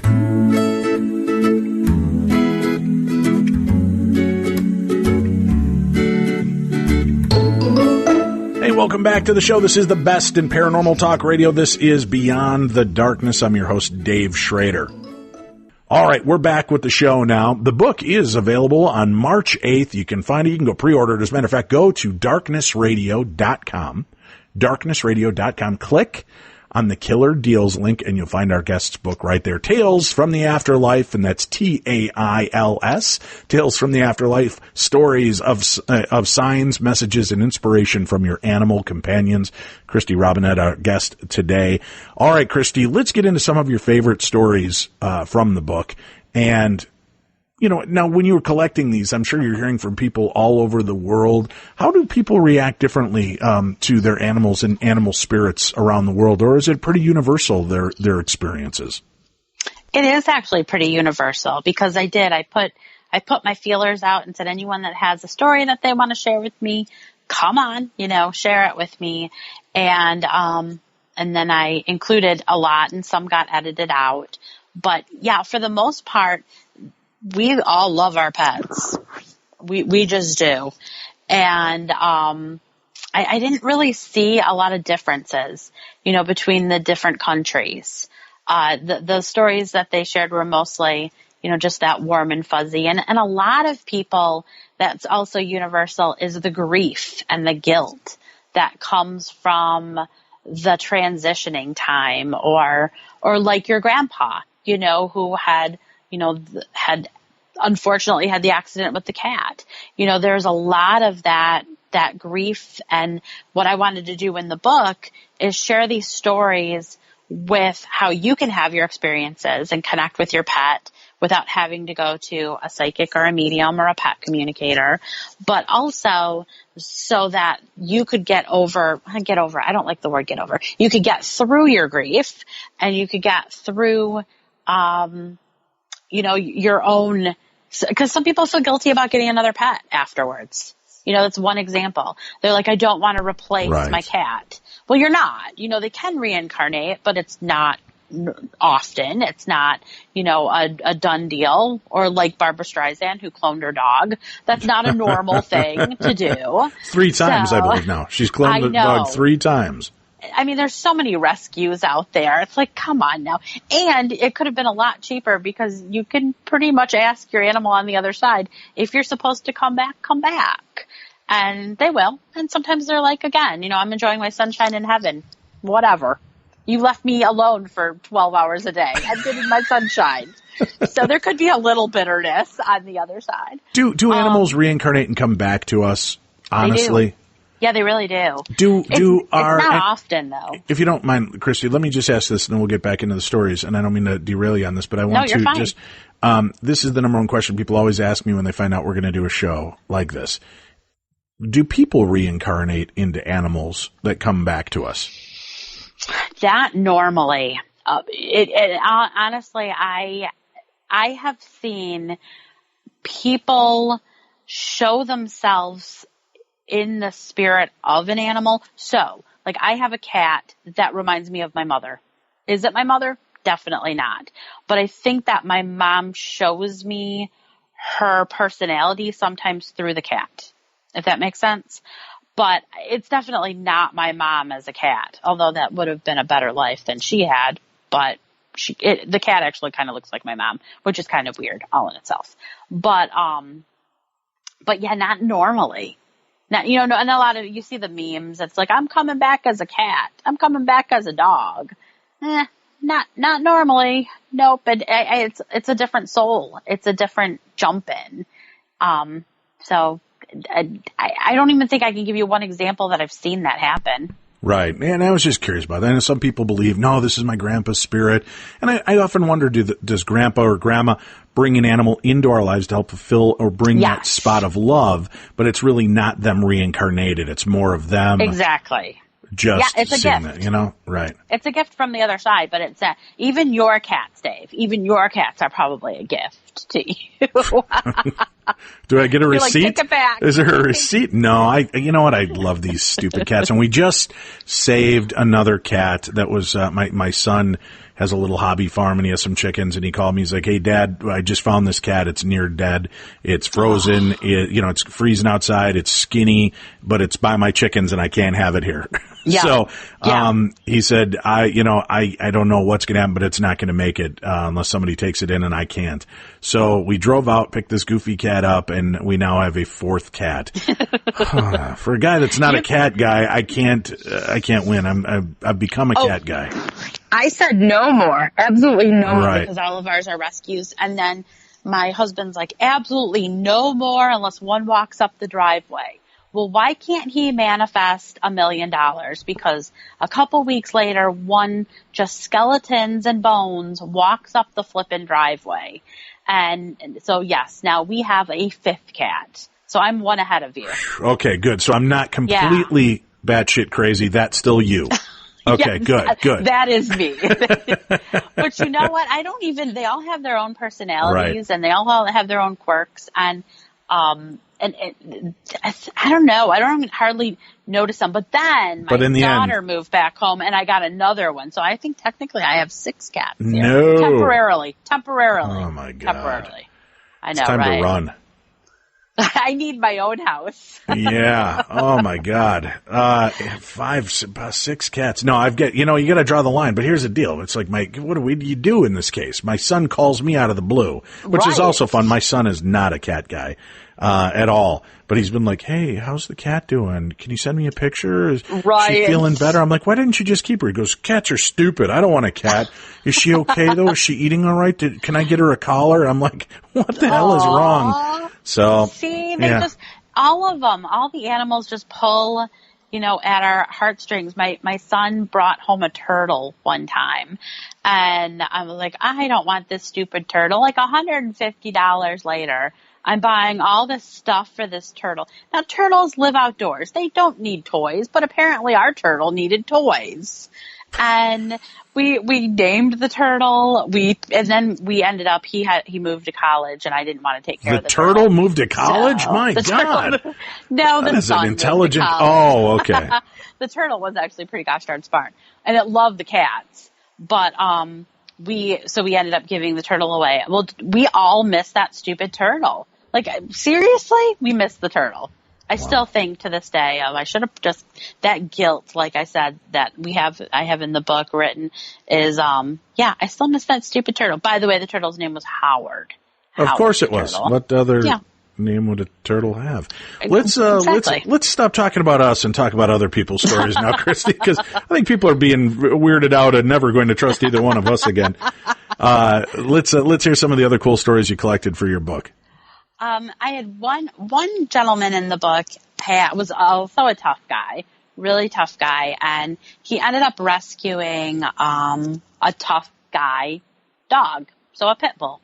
[SPEAKER 1] Welcome back to the show. This is the best in paranormal talk radio. This is Beyond the Darkness. I'm your host, Dave Schrader. All right, we're back with the show now. The book is available on March 8th. You can find it. You can go pre-order it. As a matter of fact, go to darknessradio.com. Darknessradio.com. Click on the Killer Deals link, and you'll find our guest's book right there. Tales from the Afterlife, and that's TAILS. Tales from the Afterlife, stories of signs, messages, and inspiration from your animal companions. Kristy Robinett, our guest today. All right, Kristy, let's get into some of your favorite stories from the book. And you know, now when you were collecting these, I'm sure you're hearing from people all over the world. How do people react differently to their animals and animal spirits around the world, or is it pretty universal, their experiences?
[SPEAKER 2] It is actually pretty universal because I put my feelers out and said, anyone that has a story that they want to share with me, come on, you know, share it with me. And then I included a lot, and some got edited out. But yeah, for the most part, we all love our pets. We just do. And, I didn't really see a lot of differences, you know, between the different countries. The stories that they shared were mostly, you know, just that warm and fuzzy. And a lot of people, that's also universal, is the grief and the guilt that comes from the transitioning time, or like your grandpa, you know, who had unfortunately had the accident with the cat. You know, there's a lot of that grief. And what I wanted to do in the book is share these stories with how you can have your experiences and connect with your pet without having to go to a psychic or a medium or a pet communicator, but also so that you could get over, I don't like the word get over. You could get through your grief, and you could get through, you know, your own, because some people feel guilty about getting another pet afterwards. You know, that's one example. They're like, I don't want to replace my cat. Well, you're not. You know, they can reincarnate, but it's not often. It's not, you know, a done deal. Or like Barbara Streisand, who cloned her dog. That's not a normal thing to do.
[SPEAKER 1] 3 times, I believe now. She's cloned the dog 3 times.
[SPEAKER 2] I mean, there's so many rescues out there. It's like, come on now. And it could have been a lot cheaper because you can pretty much ask your animal on the other side, if you're supposed to come back, come back. And they will. And sometimes they're like, again, you know, I'm enjoying my sunshine in heaven. Whatever. You left me alone for 12 hours a day. I've been in my sunshine. So there could be a little bitterness on the other side.
[SPEAKER 1] Do animals reincarnate and come back to us, honestly?
[SPEAKER 2] They do. Yeah, they really do.
[SPEAKER 1] It's
[SPEAKER 2] not often, though.
[SPEAKER 1] If you don't mind, Kristy, let me just ask this, and then we'll get back into the stories. And I don't mean to derail you on this, but I want to just this is the number one question people always ask me when they find out we're going to do a show like this. Do people reincarnate into animals that come back to us?
[SPEAKER 2] Not normally. Honestly, I have seen people show themselves in the spirit of an animal. So, like, I have a cat that reminds me of my mother. Is it my mother? Definitely not. But I think that my mom shows me her personality sometimes through the cat, if that makes sense. But it's definitely not my mom as a cat, although that would have been a better life than she had. But the cat actually kind of looks like my mom, which is kind of weird all in itself. But yeah, not normally. Now, and a lot of, you see the memes, it's like, I'm coming back as a cat. I'm coming back as a dog. Not normally. Nope. It's a different soul. It's a different jump in. So I don't even think I can give you one example that I've seen that happen.
[SPEAKER 1] Right. And I was just curious about that. And some people believe, no, this is my grandpa's spirit. And I often wonder, does grandpa or grandma bring an animal into our lives to help fulfill or bring that spot of love? But it's really not them reincarnated. It's more of them.
[SPEAKER 2] Exactly.
[SPEAKER 1] Just
[SPEAKER 2] it's a
[SPEAKER 1] seeing
[SPEAKER 2] gift.
[SPEAKER 1] that, right.
[SPEAKER 2] It's a gift from the other side, but it's even your cats, Dave, even your cats are probably a gift to you.
[SPEAKER 1] Do I get a receipt?
[SPEAKER 2] Like, take it back.
[SPEAKER 1] Is there a receipt? No, you know what? I love these stupid cats. And we just saved another cat that was, my son has a little hobby farm and he has some chickens and he called me. He's like, hey, Dad, I just found this cat. It's near dead. It's frozen. It's freezing outside. It's skinny, but it's by my chickens and I can't have it here.
[SPEAKER 2] Yeah.
[SPEAKER 1] So, he said, I don't know what's going to happen, but it's not going to make it, unless somebody takes it in and I can't. So we drove out, picked this goofy cat up, and we now have a fourth cat. For a guy that's not a cat guy, I can't win. I've become a cat guy.
[SPEAKER 2] I said no more. Absolutely no more,
[SPEAKER 1] Right.
[SPEAKER 2] because all of ours are rescues. And then my husband's like, absolutely no more unless one walks up the driveway. Well, why can't he manifest $1 million? Because a couple weeks later, one just skeletons and bones walks up the flippin' driveway. And so, yes, now we have a fifth cat. So I'm one ahead of you.
[SPEAKER 1] Okay, good. So I'm not completely batshit crazy. That's still you. Okay,
[SPEAKER 2] yes,
[SPEAKER 1] good.
[SPEAKER 2] That is me. But you know what? they all have their own personalities, right, and they all have their own quirks. And I don't know. I don't even hardly notice them. But then my daughter moved back home and I got another one. So I think technically I have 6 cats here.
[SPEAKER 1] No.
[SPEAKER 2] Temporarily.
[SPEAKER 1] Oh my God.
[SPEAKER 2] Temporarily. I know,
[SPEAKER 1] it's time
[SPEAKER 2] right?
[SPEAKER 1] to run.
[SPEAKER 2] I need my own house.
[SPEAKER 1] Yeah. Oh my God. 6 cats. No, I've got, you got to draw the line, but here's the deal. It's like what do you do in this case? My son calls me out of the blue, which is also fun. My son is not a cat guy, at all, but he's been like, hey, how's the cat doing? Can you send me a picture? Is she feeling better? I'm like, why didn't you just keep her? He goes, cats are stupid. I don't want a cat. Is she okay though? Is she eating all right? Can I get her a collar? I'm like, what the hell is wrong? So
[SPEAKER 2] see, all of them, all the animals just pull, at our heartstrings. My son brought home a turtle one time and I'm like, I don't want this stupid turtle. Like $150 later, I'm buying all this stuff for this turtle. Now turtles live outdoors. They don't need toys, but apparently our turtle needed toys. And we named the turtle. And then we ended up, he moved to college and I didn't want to take care of the turtle.
[SPEAKER 1] The turtle moved to college?
[SPEAKER 2] So,
[SPEAKER 1] my God.
[SPEAKER 2] No, the
[SPEAKER 1] is
[SPEAKER 2] son
[SPEAKER 1] an intelligent.
[SPEAKER 2] moved to college.
[SPEAKER 1] Oh, okay.
[SPEAKER 2] The turtle was actually pretty gosh darn smart and it loved the cats. But, we ended up giving the turtle away. Well, we all miss that stupid turtle. Like, seriously? We missed the turtle. I still think to this day, I should have that guilt, like I said, that I have in the book written is, I still miss that stupid turtle. By the way, the turtle's name was Howard.
[SPEAKER 1] Of course it was. What other name would a turtle have?
[SPEAKER 2] Exactly.
[SPEAKER 1] Let's stop talking about us and talk about other people's stories now, Kristy, because I think people are being weirded out and never going to trust either one of us again. Let's hear some of the other cool stories you collected for your book.
[SPEAKER 2] I had one gentleman in the book was also a tough guy, really tough guy, and he ended up rescuing a tough guy dog, so a pit bull.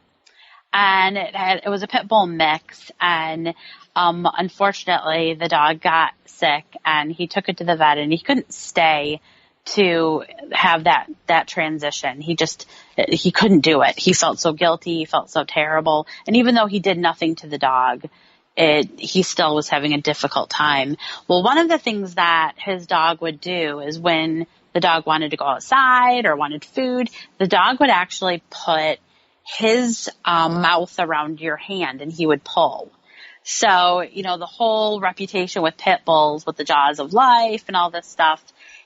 [SPEAKER 2] And it was a pit bull mix, and unfortunately the dog got sick, and he took it to the vet, and he couldn't stay to have that transition. He couldn't do it. He felt so guilty, he felt so terrible, and even though he did nothing to the dog, he still was having a difficult time. Well, one of the things that his dog would do is when the dog wanted to go outside or wanted food, the dog would actually put his mouth around your hand and he would pull. So, the whole reputation with pit bulls, with the jaws of life and all this stuff,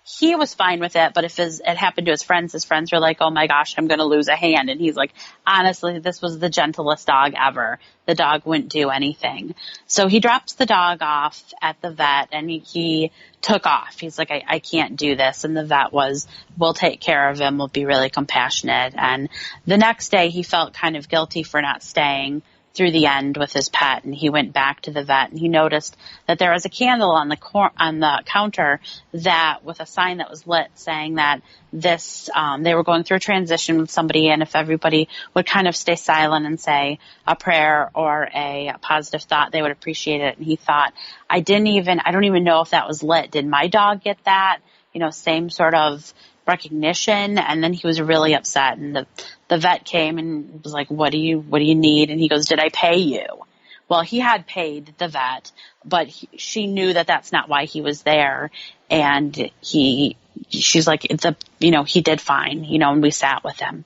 [SPEAKER 2] he was fine with it. But if it happened to his friends were like, oh my gosh, I'm going to lose a hand. And he's like, honestly, this was the gentlest dog ever. The dog wouldn't do anything. So he dropped the dog off at the vet and he took off. He's like, I can't do this. And the vet we'll take care of him. We'll be really compassionate. And the next day he felt kind of guilty for not staying through the end with his pet, and he went back to the vet and he noticed that there was a candle on the counter that with a sign that was lit saying that they were going through a transition with somebody, and if everybody would kind of stay silent and say a prayer or a positive thought, they would appreciate it. And he thought, I don't even know if that was lit. Did my dog get that? Same sort of recognition. And then he was really upset, and the vet came and was like, what do you need? And he goes, did I pay you? Well, he had paid the vet, but she knew that that's not why he was there. And she's like, he did fine, and we sat with him.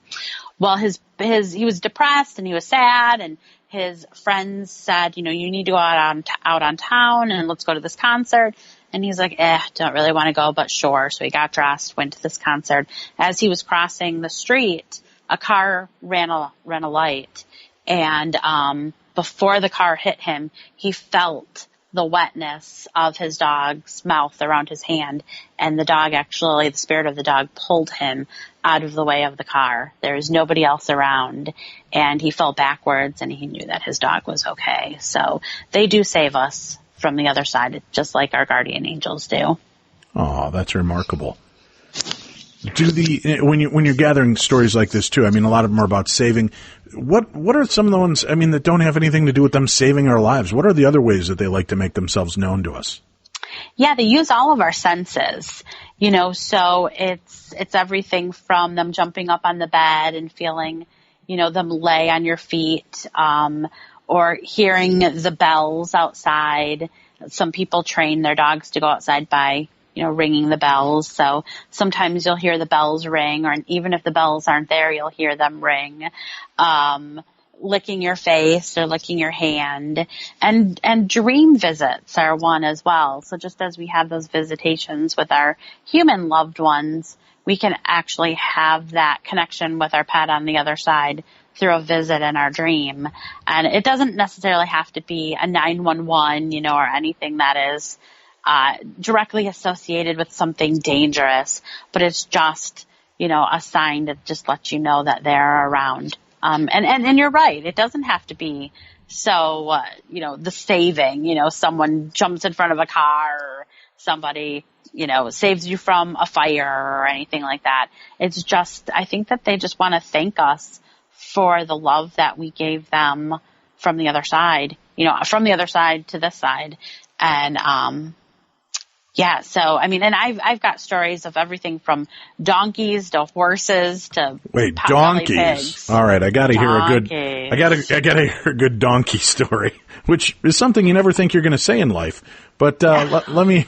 [SPEAKER 2] Well, he was depressed and he was sad, and his friends said, you need to go out on town and let's go to this concert. And he's like, don't really want to go, but sure. So he got dressed, went to this concert. As he was crossing the street, a car ran a light. And before the car hit him, he felt the wetness of his dog's mouth around his hand. And the spirit of the dog pulled him out of the way of the car. There was nobody else around. And he fell backwards, and he knew that his dog was okay. So they do save us from the other side, just like our guardian angels do.
[SPEAKER 1] Oh, that's remarkable. When you're gathering stories like this too, I mean, a lot of them are about saving. What are some of the ones, I mean, that don't have anything to do with them saving our lives? What are the other ways that they like to make themselves known to us?
[SPEAKER 2] Yeah, they use all of our senses, so it's everything from them jumping up on the bed and feeling, them lay on your feet, or hearing the bells outside. Some people train their dogs to go outside by, ringing the bells. So sometimes you'll hear the bells ring, or even if the bells aren't there, you'll hear them ring. Licking your face or licking your hand, and dream visits are one as well. So just as we have those visitations with our human loved ones, we can actually have that connection with our pet on the other side through a visit in our dream. And it doesn't necessarily have to be a 911, or anything that is directly associated with something dangerous, but it's just, a sign to just let you know that they're around. And you're right. It doesn't have to be so, the saving, someone jumps in front of a car, or somebody, saves you from a fire or anything like that. It's just, I think that they just want to thank us for the love that we gave them from the other side, from the other side to this side. And, yeah, so, I mean, and I've got stories of everything from donkeys to horses to
[SPEAKER 1] donkeys.
[SPEAKER 2] Pigs.
[SPEAKER 1] All right, I gotta hear a good donkey story, which is something you never think you're going to say in life. But let me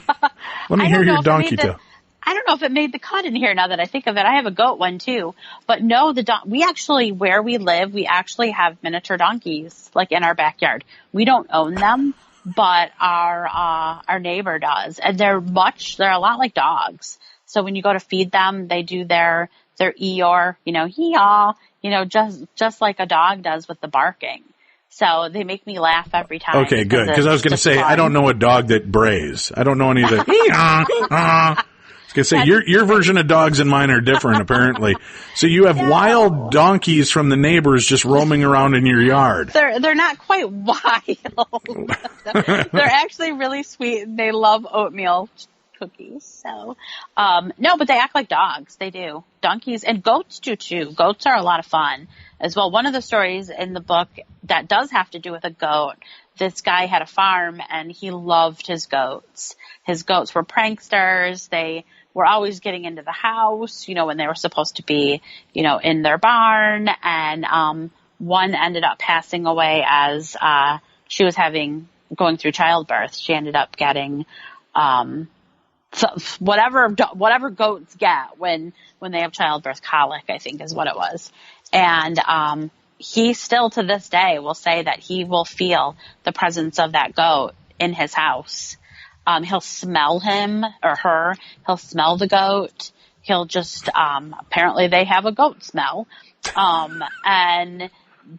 [SPEAKER 1] hear your donkey tale.
[SPEAKER 2] I don't know if it made the cut in here now that I think of it. I have a goat one too, but no, we actually, where we live, we actually have miniature donkeys, like in our backyard. We don't own them, but our neighbor does, and they're a lot like dogs. So when you go to feed them, they do their Eeyore, hee-haw, just like a dog does with the barking. So they make me laugh every time.
[SPEAKER 1] Okay, good. Because I was going to say, I don't know a dog that brays. I don't know any of the... I was going to say, your version of dogs and mine are different, apparently. So you have wild donkeys from the neighbors just roaming around in your yard.
[SPEAKER 2] They're not quite wild. They're actually really sweet, and they love oatmeal cookies. So, no, but they act like dogs. They do. Donkeys and goats do too. Goats are a lot of fun as well. One of the stories in the book that does have to do with a goat, this guy had a farm and he loved his goats. His goats were pranksters. They were always getting into the house, when they were supposed to be, in their barn. And, one ended up passing away as, she was going through childbirth. She ended up getting, so whatever goats get when they have childbirth, colic, I think is what it was. And, he still to this day will say that he will feel the presence of that goat in his house. He'll smell him or her. He'll smell the goat. He'll just, apparently they have a goat smell. And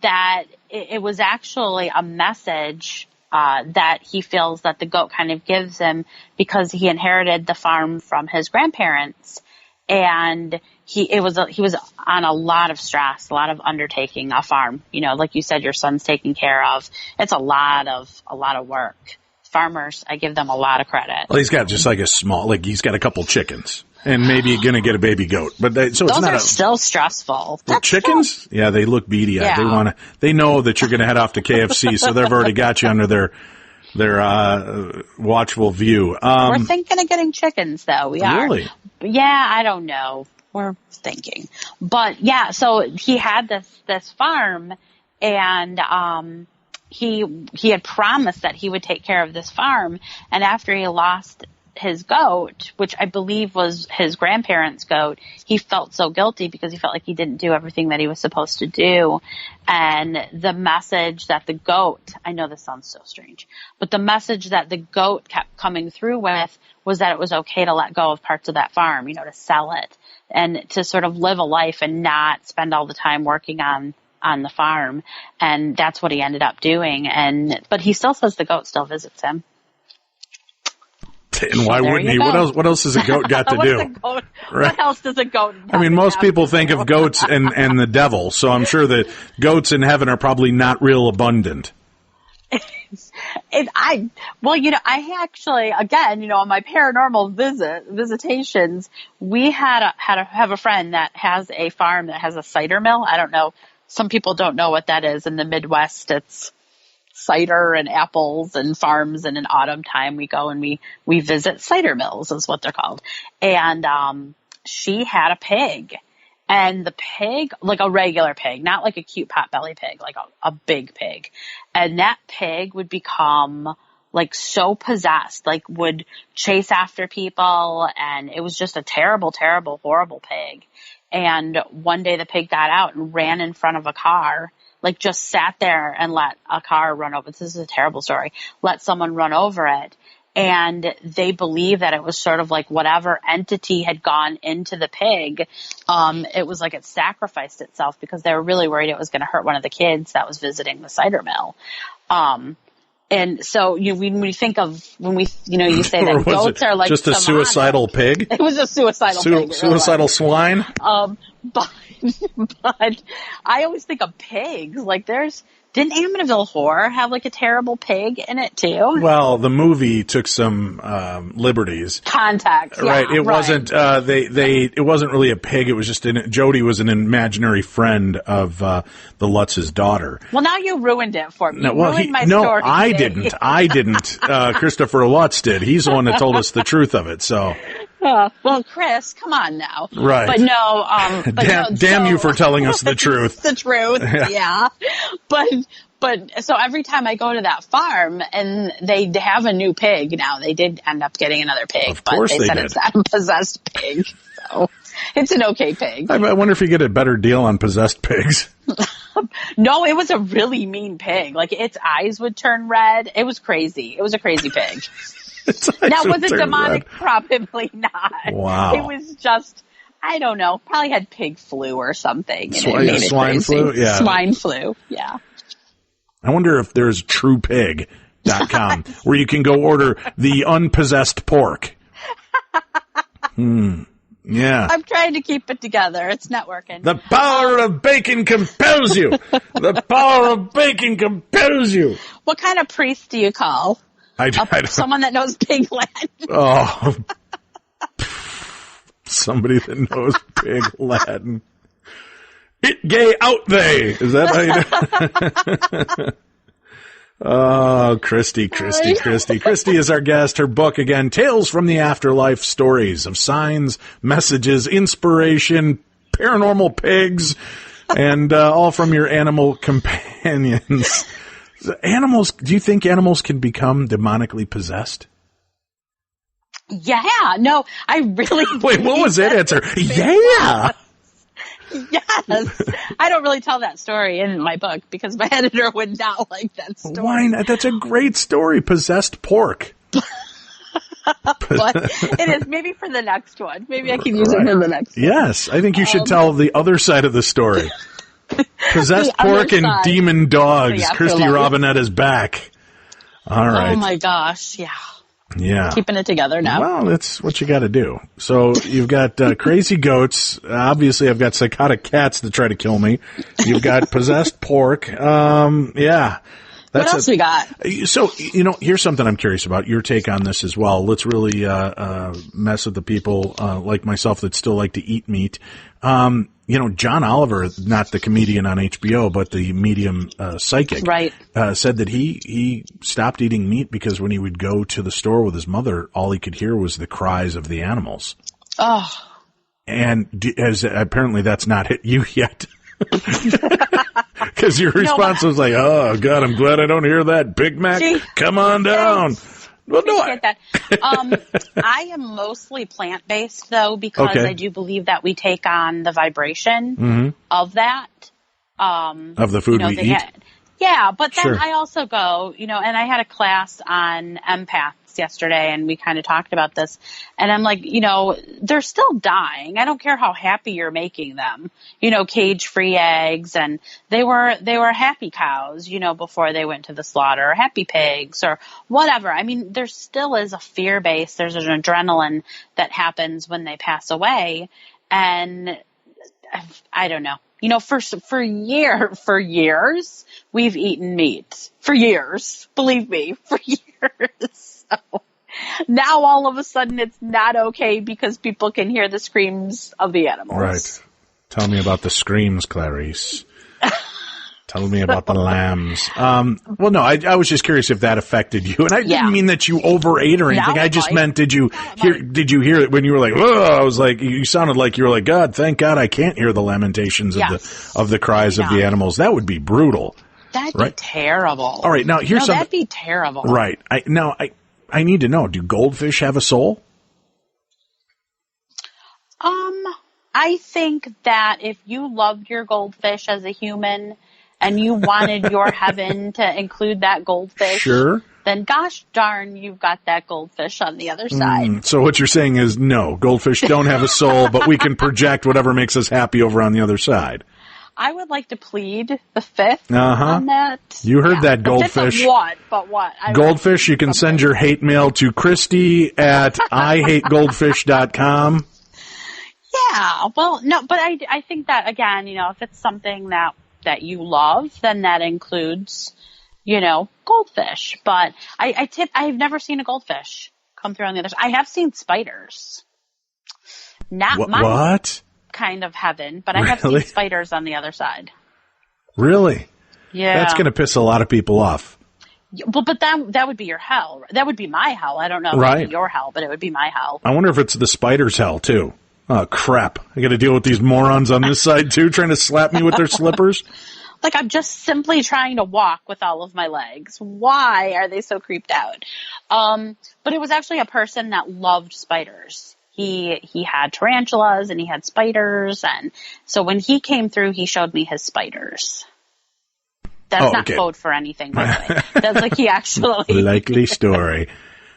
[SPEAKER 2] that it was actually a message, that he feels that the goat kind of gives him because he inherited the farm from his grandparents. And he was on a lot of stress, a lot of undertaking a farm. Like you said, your son's taken care of. It's a lot of work. Farmers, I give them a lot of credit.
[SPEAKER 1] Well, he's got just like he's got a couple chickens and maybe going to get a baby goat. But
[SPEAKER 2] those are still stressful.
[SPEAKER 1] Well, chickens? Yeah, they look beady eyed.
[SPEAKER 2] Yeah.
[SPEAKER 1] They know that you're going to head off to KFC, so they've already got you under their watchful view.
[SPEAKER 2] We're thinking of getting chickens, though. We are.
[SPEAKER 1] Really?
[SPEAKER 2] Yeah, I don't know. We're thinking. But yeah, so he had this farm, and he had promised that he would take care of this farm. And after he lost his goat, which I believe was his grandparents' goat, he felt so guilty because he felt like he didn't do everything that he was supposed to do. And the message that the goat, I know this sounds so strange, but the message that the goat kept coming through with was that it was okay to let go of parts of that farm, to sell it and to sort of live a life and not spend all the time working on the farm. And that's what he ended up doing. But he still says the goat still visits him.
[SPEAKER 1] And why wouldn't he? What else has a goat got to do?
[SPEAKER 2] Right. What else does a goat have?
[SPEAKER 1] I mean, most people think of goats and the devil, so I'm sure that goats in heaven are probably not real abundant.
[SPEAKER 2] I actually, again, on my paranormal visitations, we have a friend that has a farm that has a cider mill. I don't know. Some people don't know what that is. In the Midwest, it's cider and apples and farms, and in autumn time we go and we visit cider mills is what they're called. And she had a pig, and the pig, like a regular pig, not like a cute potbelly pig, like a big pig. And that pig would become like so possessed, like would chase after people, and it was just a terrible, terrible, horrible pig. And one day the pig got out and ran in front of a car, like just sat there and let a car run over. This is a terrible story. Let someone run over it. And they believe that it was sort of like whatever entity had gone into the pig. It was like it sacrificed itself because they were really worried it was going to hurt one of the kids that was visiting the cider mill. And so when you say that goats are like
[SPEAKER 1] just a suicidal pig.
[SPEAKER 2] It was a suicidal pig.
[SPEAKER 1] Suicidal swine.
[SPEAKER 2] But I always think of pigs. Like didn't Amityville Horror have like a terrible pig in it too?
[SPEAKER 1] Well, the movie took some liberties.
[SPEAKER 2] Context, yeah,
[SPEAKER 1] right? It wasn't. It wasn't really a pig. It was just Jody was an imaginary friend of the Lutz's daughter.
[SPEAKER 2] Well, now you ruined it for me.
[SPEAKER 1] No, I didn't. I didn't. Christopher Lutz did. He's the one that told us the truth of it. So.
[SPEAKER 2] Well, Chris, come on now.
[SPEAKER 1] Right.
[SPEAKER 2] But no,
[SPEAKER 1] damn you for telling us the truth.
[SPEAKER 2] The truth, yeah. But so every time I go to that farm and they have a new pig now, they did end up getting another pig.
[SPEAKER 1] Of course
[SPEAKER 2] but they said
[SPEAKER 1] did.
[SPEAKER 2] It's not a possessed pig. So it's an okay pig.
[SPEAKER 1] I wonder if you get a better deal on possessed pigs.
[SPEAKER 2] No, it was a really mean pig. Like its eyes would turn red. It was crazy. It was a crazy pig. Now, was it demonic? Probably not.
[SPEAKER 1] Wow.
[SPEAKER 2] It was just, I don't know, probably had pig flu or something.
[SPEAKER 1] Swine flu? Yeah.
[SPEAKER 2] Swine flu, yeah.
[SPEAKER 1] I wonder if there's truepig.com where you can go order the unpossessed pork. Yeah.
[SPEAKER 2] I'm trying to keep it together. It's not working.
[SPEAKER 1] The power of bacon compels you. The power of bacon compels you.
[SPEAKER 2] What kind of priest do you call?
[SPEAKER 1] I don't.
[SPEAKER 2] Someone that knows pig Latin.
[SPEAKER 1] Oh. Somebody that knows pig Latin. It gay out they. Is that how you do? Oh, Kristy. Kristy is our guest. Her book, again, Tales from the Afterlife, Stories of Signs, Messages, Inspiration, Paranormal Pigs, and all from your animal companions. Animals, do you think animals can become demonically possessed?
[SPEAKER 2] Yeah. No, I really...
[SPEAKER 1] Wait, what was that answer? Yeah.
[SPEAKER 2] Yes. I don't really tell that story in my book because my editor would not like that story.
[SPEAKER 1] Why not? That's a great story. Possessed pork.
[SPEAKER 2] But it is maybe for the next one. Maybe I can use it for the next one.
[SPEAKER 1] Yes. I think you should tell the other side of the story. Possessed pork and demon dogs. Kristy Robinett is back. All right.
[SPEAKER 2] Oh my gosh. Yeah.
[SPEAKER 1] Yeah.
[SPEAKER 2] Keeping it together now.
[SPEAKER 1] Well, that's what you got to do. So you've got crazy goats. Obviously, I've got psychotic cats that try to kill me. You've got possessed pork. Yeah.
[SPEAKER 2] What else we got?
[SPEAKER 1] So, here's something I'm curious about. Your take on this as well. Let's really mess with the people like myself that still like to eat meat. John Oliver, not the comedian on HBO, but the medium psychic,
[SPEAKER 2] right.
[SPEAKER 1] Said that he stopped eating meat because when he would go to the store with his mother, all he could hear was the cries of the animals.
[SPEAKER 2] Oh.
[SPEAKER 1] And apparently that's not hit you yet. Because your response was like, oh, God, I'm glad I don't hear that. Big Mac, come on down. Well, no,
[SPEAKER 2] that. I am mostly plant-based, though, because I do believe that we take on the vibration of that.
[SPEAKER 1] Of the food we eat?
[SPEAKER 2] Yeah, but then I also go, and I had a class on empaths yesterday, and we kind of talked about this, and I'm like, they're still dying. I don't care how happy you're making them, cage-free eggs, and they were happy cows, before they went to the slaughter, or happy pigs, or whatever. I mean, there still is a fear base. There's an adrenaline that happens when they pass away, and I don't know. For years, we've eaten meat. For years. Believe me, for years. So now all of a sudden it's not okay because people can hear the screams of the animals.
[SPEAKER 1] Right. Tell me about the screams, Clarice. Tell me about the lambs. Well, no, I was just curious if that affected you. And I didn't mean that you overate or anything. I just meant, did you hear it when you were like, oh, I was like, you sounded like you were like, God, thank God I can't hear the lamentations of the cries of the animals. That would be brutal.
[SPEAKER 2] That'd be terrible. All
[SPEAKER 1] right. Now here's something.
[SPEAKER 2] That'd be terrible.
[SPEAKER 1] Right. I need to know, do goldfish have a soul?
[SPEAKER 2] I think that if you loved your goldfish as a human and you wanted your heaven to include that goldfish, then gosh darn, you've got that goldfish on the other side. So
[SPEAKER 1] what you're saying is no, goldfish don't have a soul, but we can project whatever makes us happy over on the other side.
[SPEAKER 2] I would like to plead the fifth on that.
[SPEAKER 1] You heard that, goldfish.
[SPEAKER 2] The what? But what?
[SPEAKER 1] Goldfish, you can send your hate mail to Kristy at ihategoldfish.com.
[SPEAKER 2] Yeah, well, no, but I think that, again, if it's something that you love, then that includes, goldfish. But I've never seen a goldfish come through on the other side. I have seen spiders. Not my kind of heaven, but I have seen spiders on the other side.
[SPEAKER 1] Really?
[SPEAKER 2] Yeah.
[SPEAKER 1] That's going to piss a lot of people off.
[SPEAKER 2] Well, but that would be your hell. That would be my hell. I don't know if it would be your hell, but it would be my hell.
[SPEAKER 1] I wonder if it's the spider's hell, too. Oh, crap. I got to deal with these morons on this side, too, trying to slap me with their slippers.
[SPEAKER 2] Like, I'm just simply trying to walk with all of my legs. Why are they so creeped out? But it was actually a person that loved spiders. He had tarantulas and he had spiders. And so when he came through, he showed me his spiders. That's not code for anything, by the way. That's like he actually...
[SPEAKER 1] Likely story.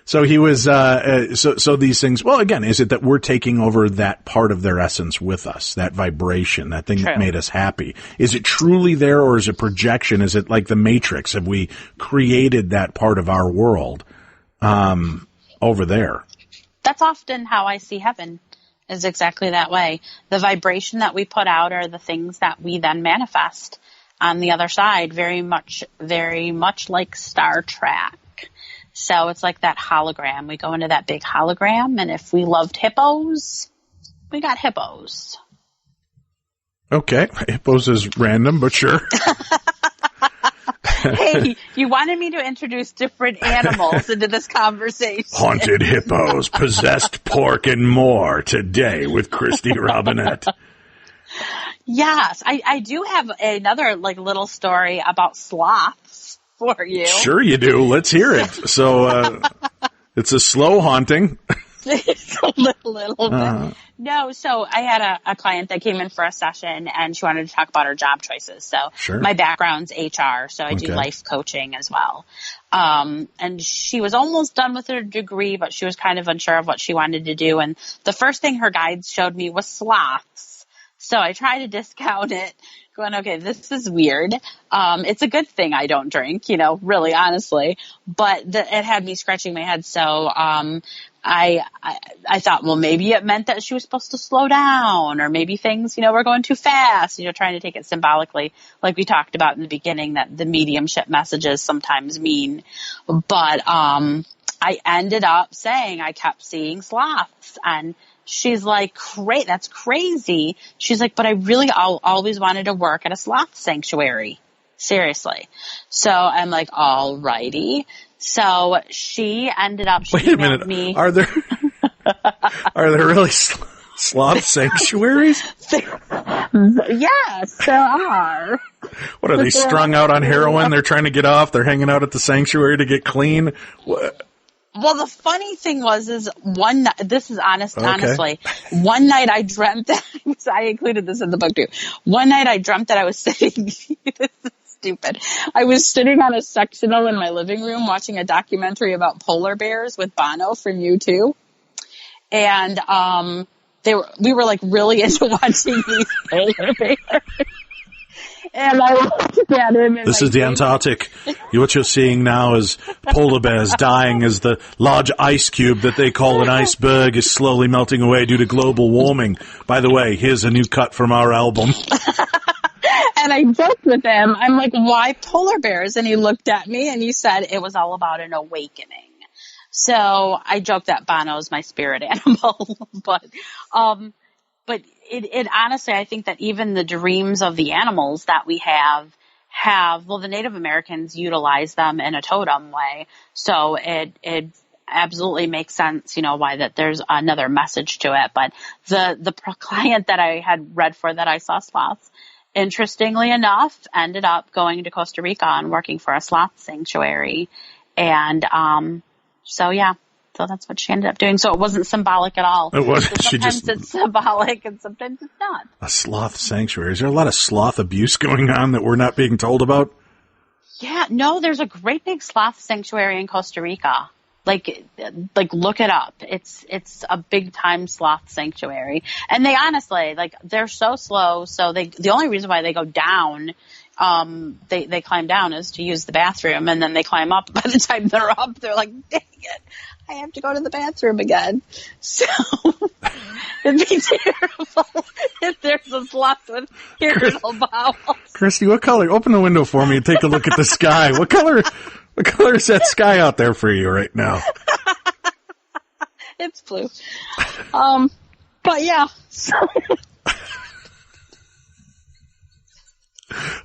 [SPEAKER 1] So he was, so these things, well, again, is it that we're taking over that part of their essence with us, that vibration, that thing that made us happy? Is it truly there, or is it projection? Is it like the Matrix? Have we created that part of our world, over there?
[SPEAKER 2] That's often how I see heaven, is exactly that way. The vibration that we put out are the things that we then manifest on the other side, very much like Star Trek. So it's like that hologram. We go into that big hologram, and if we loved hippos, we got hippos.
[SPEAKER 1] Okay. Hippos is random, but sure.
[SPEAKER 2] Hey, you wanted me to introduce different animals into this conversation.
[SPEAKER 1] Haunted hippos, possessed pork, and more today with Kristy Robinett.
[SPEAKER 2] Yes, I do have another little story about sloths for you.
[SPEAKER 1] Sure you do. Let's hear it. So, it's a slow haunting.
[SPEAKER 2] It's a little bit. No, so I had a client that came in for a session, and she wanted to talk about her job choices. So my background's HR, so I do life coaching as well. And she was almost done with her degree, but she was kind of unsure of what she wanted to do. And the first thing her guides showed me was sloths. So I tried to discount it, going, okay, this is weird. It's a good thing I don't drink, really honestly, but it had me scratching my head. So, I thought, well, maybe it meant that she was supposed to slow down, or maybe things, were going too fast, trying to take it symbolically, like we talked about in the beginning, that the mediumship messages sometimes mean. But, I ended up saying I kept seeing sloths, and she's like, great, that's crazy. She's like, but I really always wanted to work at a sloth sanctuary. Seriously. So I'm like, all righty. So she ended up,
[SPEAKER 1] Wait a minute.
[SPEAKER 2] Me.
[SPEAKER 1] Are there really sloth sanctuaries?
[SPEAKER 2] Yes, there are.
[SPEAKER 1] What, are they strung out on heroin? They're trying to get off. They're hanging out at the sanctuary to get clean. What?
[SPEAKER 2] Well, the funny thing is one night, this is honestly, one night I dreamt that, I included this in the book too. One night I dreamt that I was sitting, this is stupid. I was sitting on a sectional in my living room watching a documentary about polar bears with Bono from U2. And, we were really into watching these polar bears. And I looked at him.
[SPEAKER 1] This is the Antarctic. What you're seeing now is polar bears dying as the large ice cube that they call an iceberg is slowly melting away due to global warming. By the way, here's a new cut from our album.
[SPEAKER 2] And I joked with him. I'm like, why polar bears? And he looked at me and he said it was all about an awakening. So I joked that Bono's my spirit animal. But it honestly, I think that even the dreams of the animals that we have, the Native Americans utilize them in a totem way. So it absolutely makes sense, why that there's another message to it. But the client that I had read for that I saw sloths, interestingly enough, ended up going to Costa Rica and working for a sloth sanctuary. And, so that's what she ended up doing. So it wasn't symbolic at all.
[SPEAKER 1] It wasn't.
[SPEAKER 2] So sometimes it's symbolic and sometimes it's not.
[SPEAKER 1] A sloth sanctuary. Is there a lot of sloth abuse going on that we're not being told about?
[SPEAKER 2] Yeah, no, there's a great big sloth sanctuary in Costa Rica. Like look it up. It's a big time sloth sanctuary. And they honestly, they're so slow. So the only reason why they go down, they climb down is to use the bathroom, and then they climb up. By the time they're up, they're like, dang it, I have to go to the bathroom again. So it'd be terrible if there's a sloth with irritable bowels.
[SPEAKER 1] Kristy, what color? Open the window for me and take a look at the sky. What color is that sky out there for you right now?
[SPEAKER 2] It's blue. But yeah.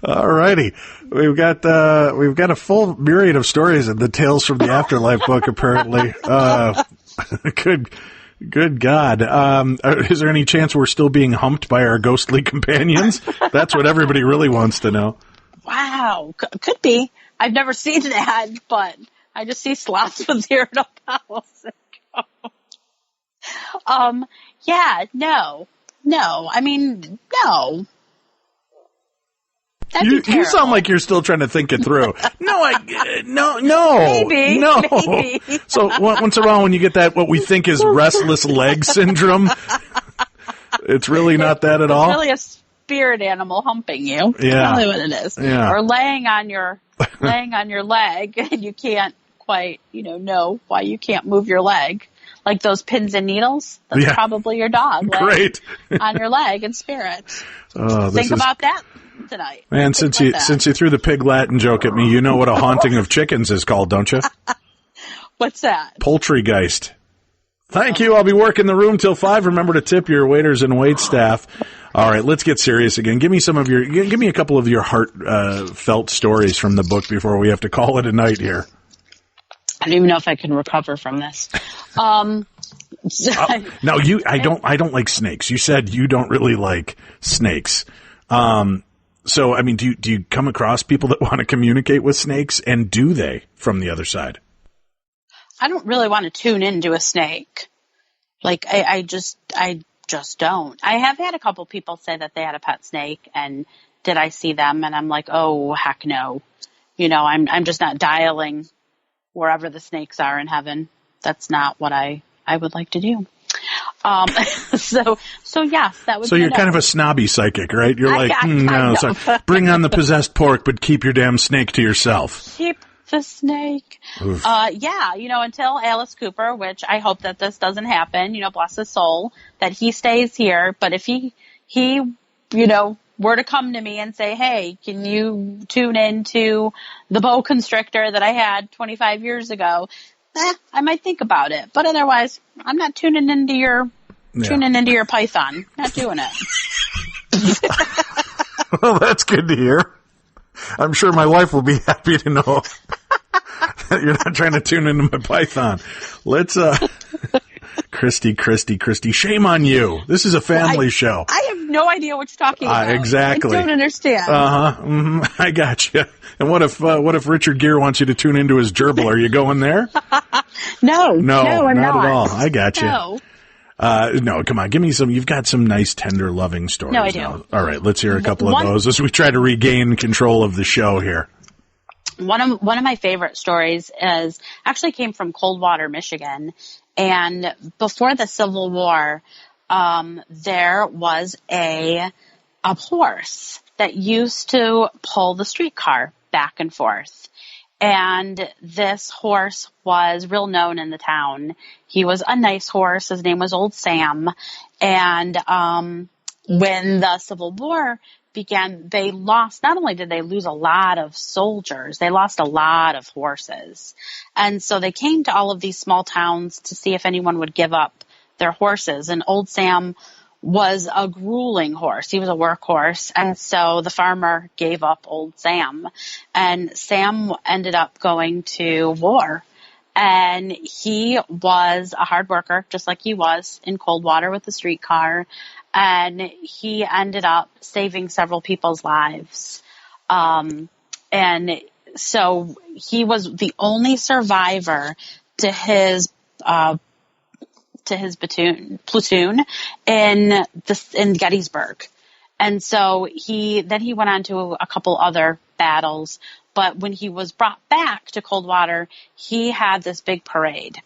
[SPEAKER 1] Alrighty. We've got a full myriad of stories in the Tales from the Afterlife book, apparently. Good God. Is there any chance we're still being humped by our ghostly companions? That's what everybody really wants to know.
[SPEAKER 2] Wow. Could be. I've never seen that, but I just see sloths with irritable bowel syndrome. Yeah, no. I mean, no. That'd be terrible.
[SPEAKER 1] You sound like you're still trying to think it through. No.
[SPEAKER 2] Maybe.
[SPEAKER 1] No.
[SPEAKER 2] Maybe.
[SPEAKER 1] So once in a while when you get that, what we think is restless leg syndrome, it's really not that at all.
[SPEAKER 2] It's really a spirit animal humping you. That's probably what it is.
[SPEAKER 1] Yeah.
[SPEAKER 2] Or laying on your leg and you can't quite, know why you can't move your leg. Like those pins and needles. That's probably your dog.
[SPEAKER 1] Great.
[SPEAKER 2] On your leg in spirit.
[SPEAKER 1] Oh,
[SPEAKER 2] Think about that tonight.
[SPEAKER 1] Man, since you threw the pig Latin joke at me, you know what a haunting of chickens is called, don't you?
[SPEAKER 2] What's that?
[SPEAKER 1] Poultrygeist. Thank you. I'll be working the room till 5. Remember to tip your waiters and wait staff. All right, let's get serious again. Give me a couple of your heartfelt stories from the book before we have to call it a night here.
[SPEAKER 2] I don't even know if I can recover from this.
[SPEAKER 1] No, I don't like snakes. You said you don't really like snakes. So, I mean, do you come across people that want to communicate with snakes, and do they from the other side?
[SPEAKER 2] I don't really want to tune into a snake. Like, I just don't. I have had a couple people say that they had a pet snake, and did I see them? And I'm like, oh, heck no. I'm just not dialing wherever the snakes are in heaven. That's not what I would like to do. So yes, that would.
[SPEAKER 1] So you're kind of a snobby psychic, right? You're like, no, sorry. Bring on the possessed pork, but keep your damn snake to yourself.
[SPEAKER 2] Keep the snake. Until Alice Cooper, which I hope that this doesn't happen, bless his soul, that he stays here. But if he were to come to me and say, hey, can you tune into the boa constrictor that I had 25 years ago? I might think about it. But otherwise, I'm not tuning into your python. Not doing it.
[SPEAKER 1] Well, that's good to hear. I'm sure my wife will be happy to know that you're not trying to tune into my python. Let's, Kristy, shame on you. This is a family show.
[SPEAKER 2] I have no idea what you're talking about.
[SPEAKER 1] Exactly.
[SPEAKER 2] I don't understand.
[SPEAKER 1] I got you. And what if Richard Gere wants you to tune into his gerbil? Are you going there?
[SPEAKER 2] No, I'm not
[SPEAKER 1] at all. I got you.
[SPEAKER 2] No.
[SPEAKER 1] No, come on. Give me some. You've got some nice, tender, loving stories.
[SPEAKER 2] No, I do.
[SPEAKER 1] Now. All right, let's hear a couple of those as we try to regain control of the show here.
[SPEAKER 2] One of my favorite stories actually came from Coldwater, Michigan. And before the Civil War, there was a horse that used to pull the streetcar back and forth. And this horse was real known in the town. He was a nice horse. His name was Old Sam. And when the Civil War began, not only did they lose a lot of soldiers, they lost a lot of horses. And so they came to all of these small towns to see if anyone would give up their horses. And Old Sam was a grueling horse. He was a workhorse. And so the farmer gave up Old Sam. And Sam ended up going to war. And he was a hard worker, just like he was in Coldwater with the streetcar. And he ended up saving several people's lives. And so he was the only survivor to his platoon in Gettysburg. And so he went on to a couple other battles. But when he was brought back to Coldwater, he had this big parade,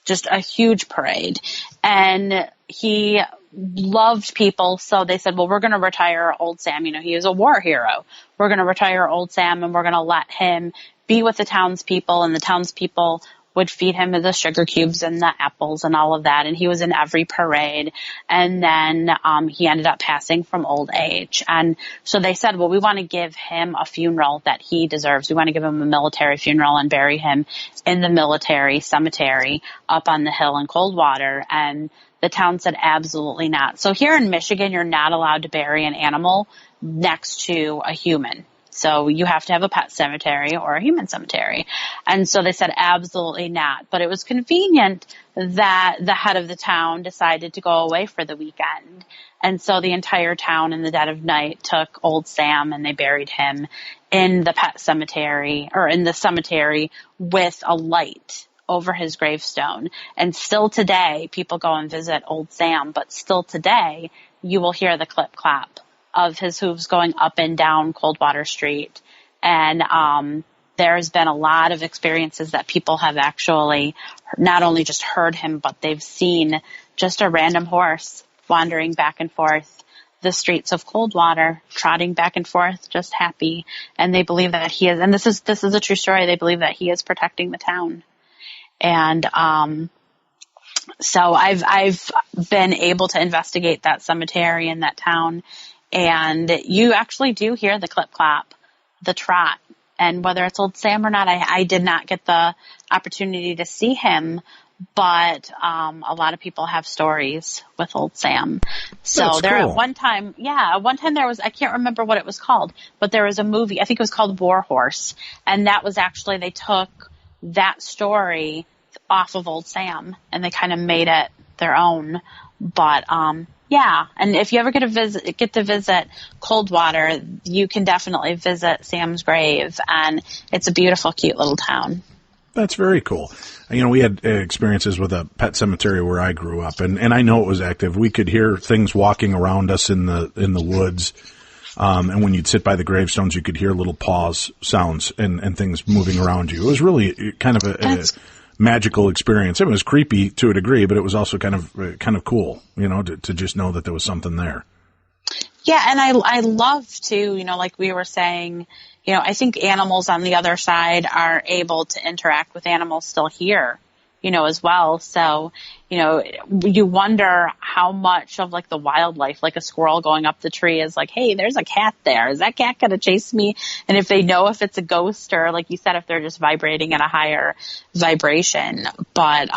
[SPEAKER 2] just a huge parade. And he loved people. So they said, well, we're going to retire Old Sam. He was a war hero. We're going to retire Old Sam and we're going to let him be with the townspeople, and the townspeople would feed him the sugar cubes and the apples and all of that. And he was in every parade. And then he ended up passing from old age. And so they said, well, we want to give him a funeral that he deserves. We want to give him a military funeral and bury him in the military cemetery up on the hill in Coldwater. And the town said, absolutely not. So here in Michigan, you're not allowed to bury an animal next to a human. So you have to have a pet cemetery or a human cemetery. And so they said, absolutely not. But it was convenient that the head of the town decided to go away for the weekend. And so the entire town in the dead of night took Old Sam and they buried him in the pet cemetery, or in the cemetery, with a light over his gravestone. And still today, people go and visit Old Sam, but still today, you will hear the clip clap of his hooves going up and down Coldwater Street. And there's been a lot of experiences that people have actually not only just heard him, but they've seen just a random horse wandering back and forth the streets of Coldwater, trotting back and forth, just happy. And they believe that he is, and this is a true story, they believe that he is protecting the town. And so I've been able to investigate that cemetery in that town, and you actually do hear the clip-clop, the trot. And whether it's Old Sam or not, I did not get the opportunity to see him, but a lot of people have stories with Old Sam. So
[SPEAKER 1] That's
[SPEAKER 2] there
[SPEAKER 1] cool.
[SPEAKER 2] at one time there was, I can't remember what it was called, but there was a movie, I think it was called War Horse, and that was actually, they took that story off of Old Sam and they kind of made it their own. But yeah, and if you ever get to visit Coldwater, you can definitely visit Sam's grave, and it's a beautiful, cute little town.
[SPEAKER 1] That's very cool. You know, we had experiences with a pet cemetery where I grew up, and I know it was active. We could hear things walking around us in the woods, and when you'd sit by the gravestones, you could hear little paws sounds and things moving around you. It was really kind of a magical experience. It was creepy to a degree, but it was also kind of cool, you know, to just know that there was something there.
[SPEAKER 2] Yeah, and I love to, you know, like we were saying, you know, I think animals on the other side are able to interact with animals still here, you know, as well. So, you know, you wonder how much of like the wildlife, like a squirrel going up the tree is like, hey, there's a cat there. Is that cat going to chase me? And if they know if it's a ghost, or like you said, if they're just vibrating at a higher vibration. But,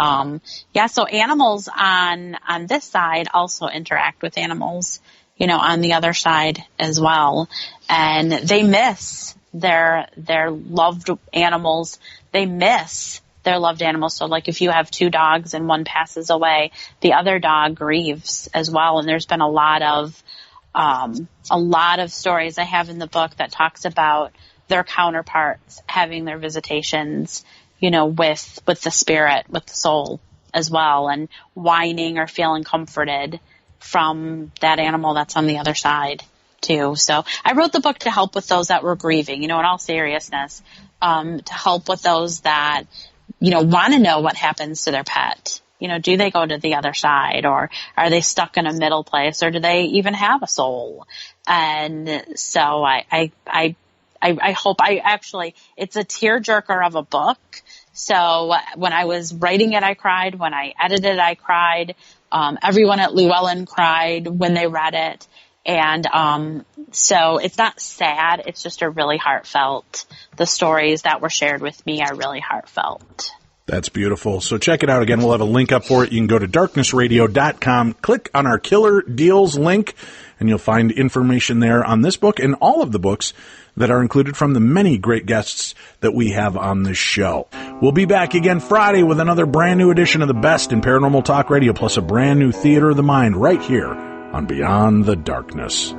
[SPEAKER 2] yeah, so animals on this side also interact with animals, you know, on the other side as well. And they miss their loved animals. They miss their loved animals. So like if you have two dogs and one passes away, the other dog grieves as well. And there's been a lot of stories I have in the book that talks about their counterparts having their visitations, you know, with the spirit, with the soul as well, and whining or feeling comforted from that animal that's on the other side too. So I wrote the book to help with those that were grieving, you know, in all seriousness, to help with those that, you know, want to know what happens to their pet. You know, do they go to the other side, or are they stuck in a middle place, or do they even have a soul? And so I hope it's a tearjerker of a book. So when I was writing it, I cried. When I edited it, I cried. Everyone at Llewellyn cried when they read it. And so it's not sad. It's just a really heartfelt. The stories that were shared with me are really heartfelt.
[SPEAKER 1] That's beautiful. So check it out. Again, we'll have a link up for it. You can go to darknessradio.com, click on our Killer Deals link, and you'll find information there on this book and all of the books that are included from the many great guests that we have on this show. We'll be back again Friday with another brand new edition of the best in paranormal talk radio, plus a brand new theater of the mind right here on Beyond the Darkness.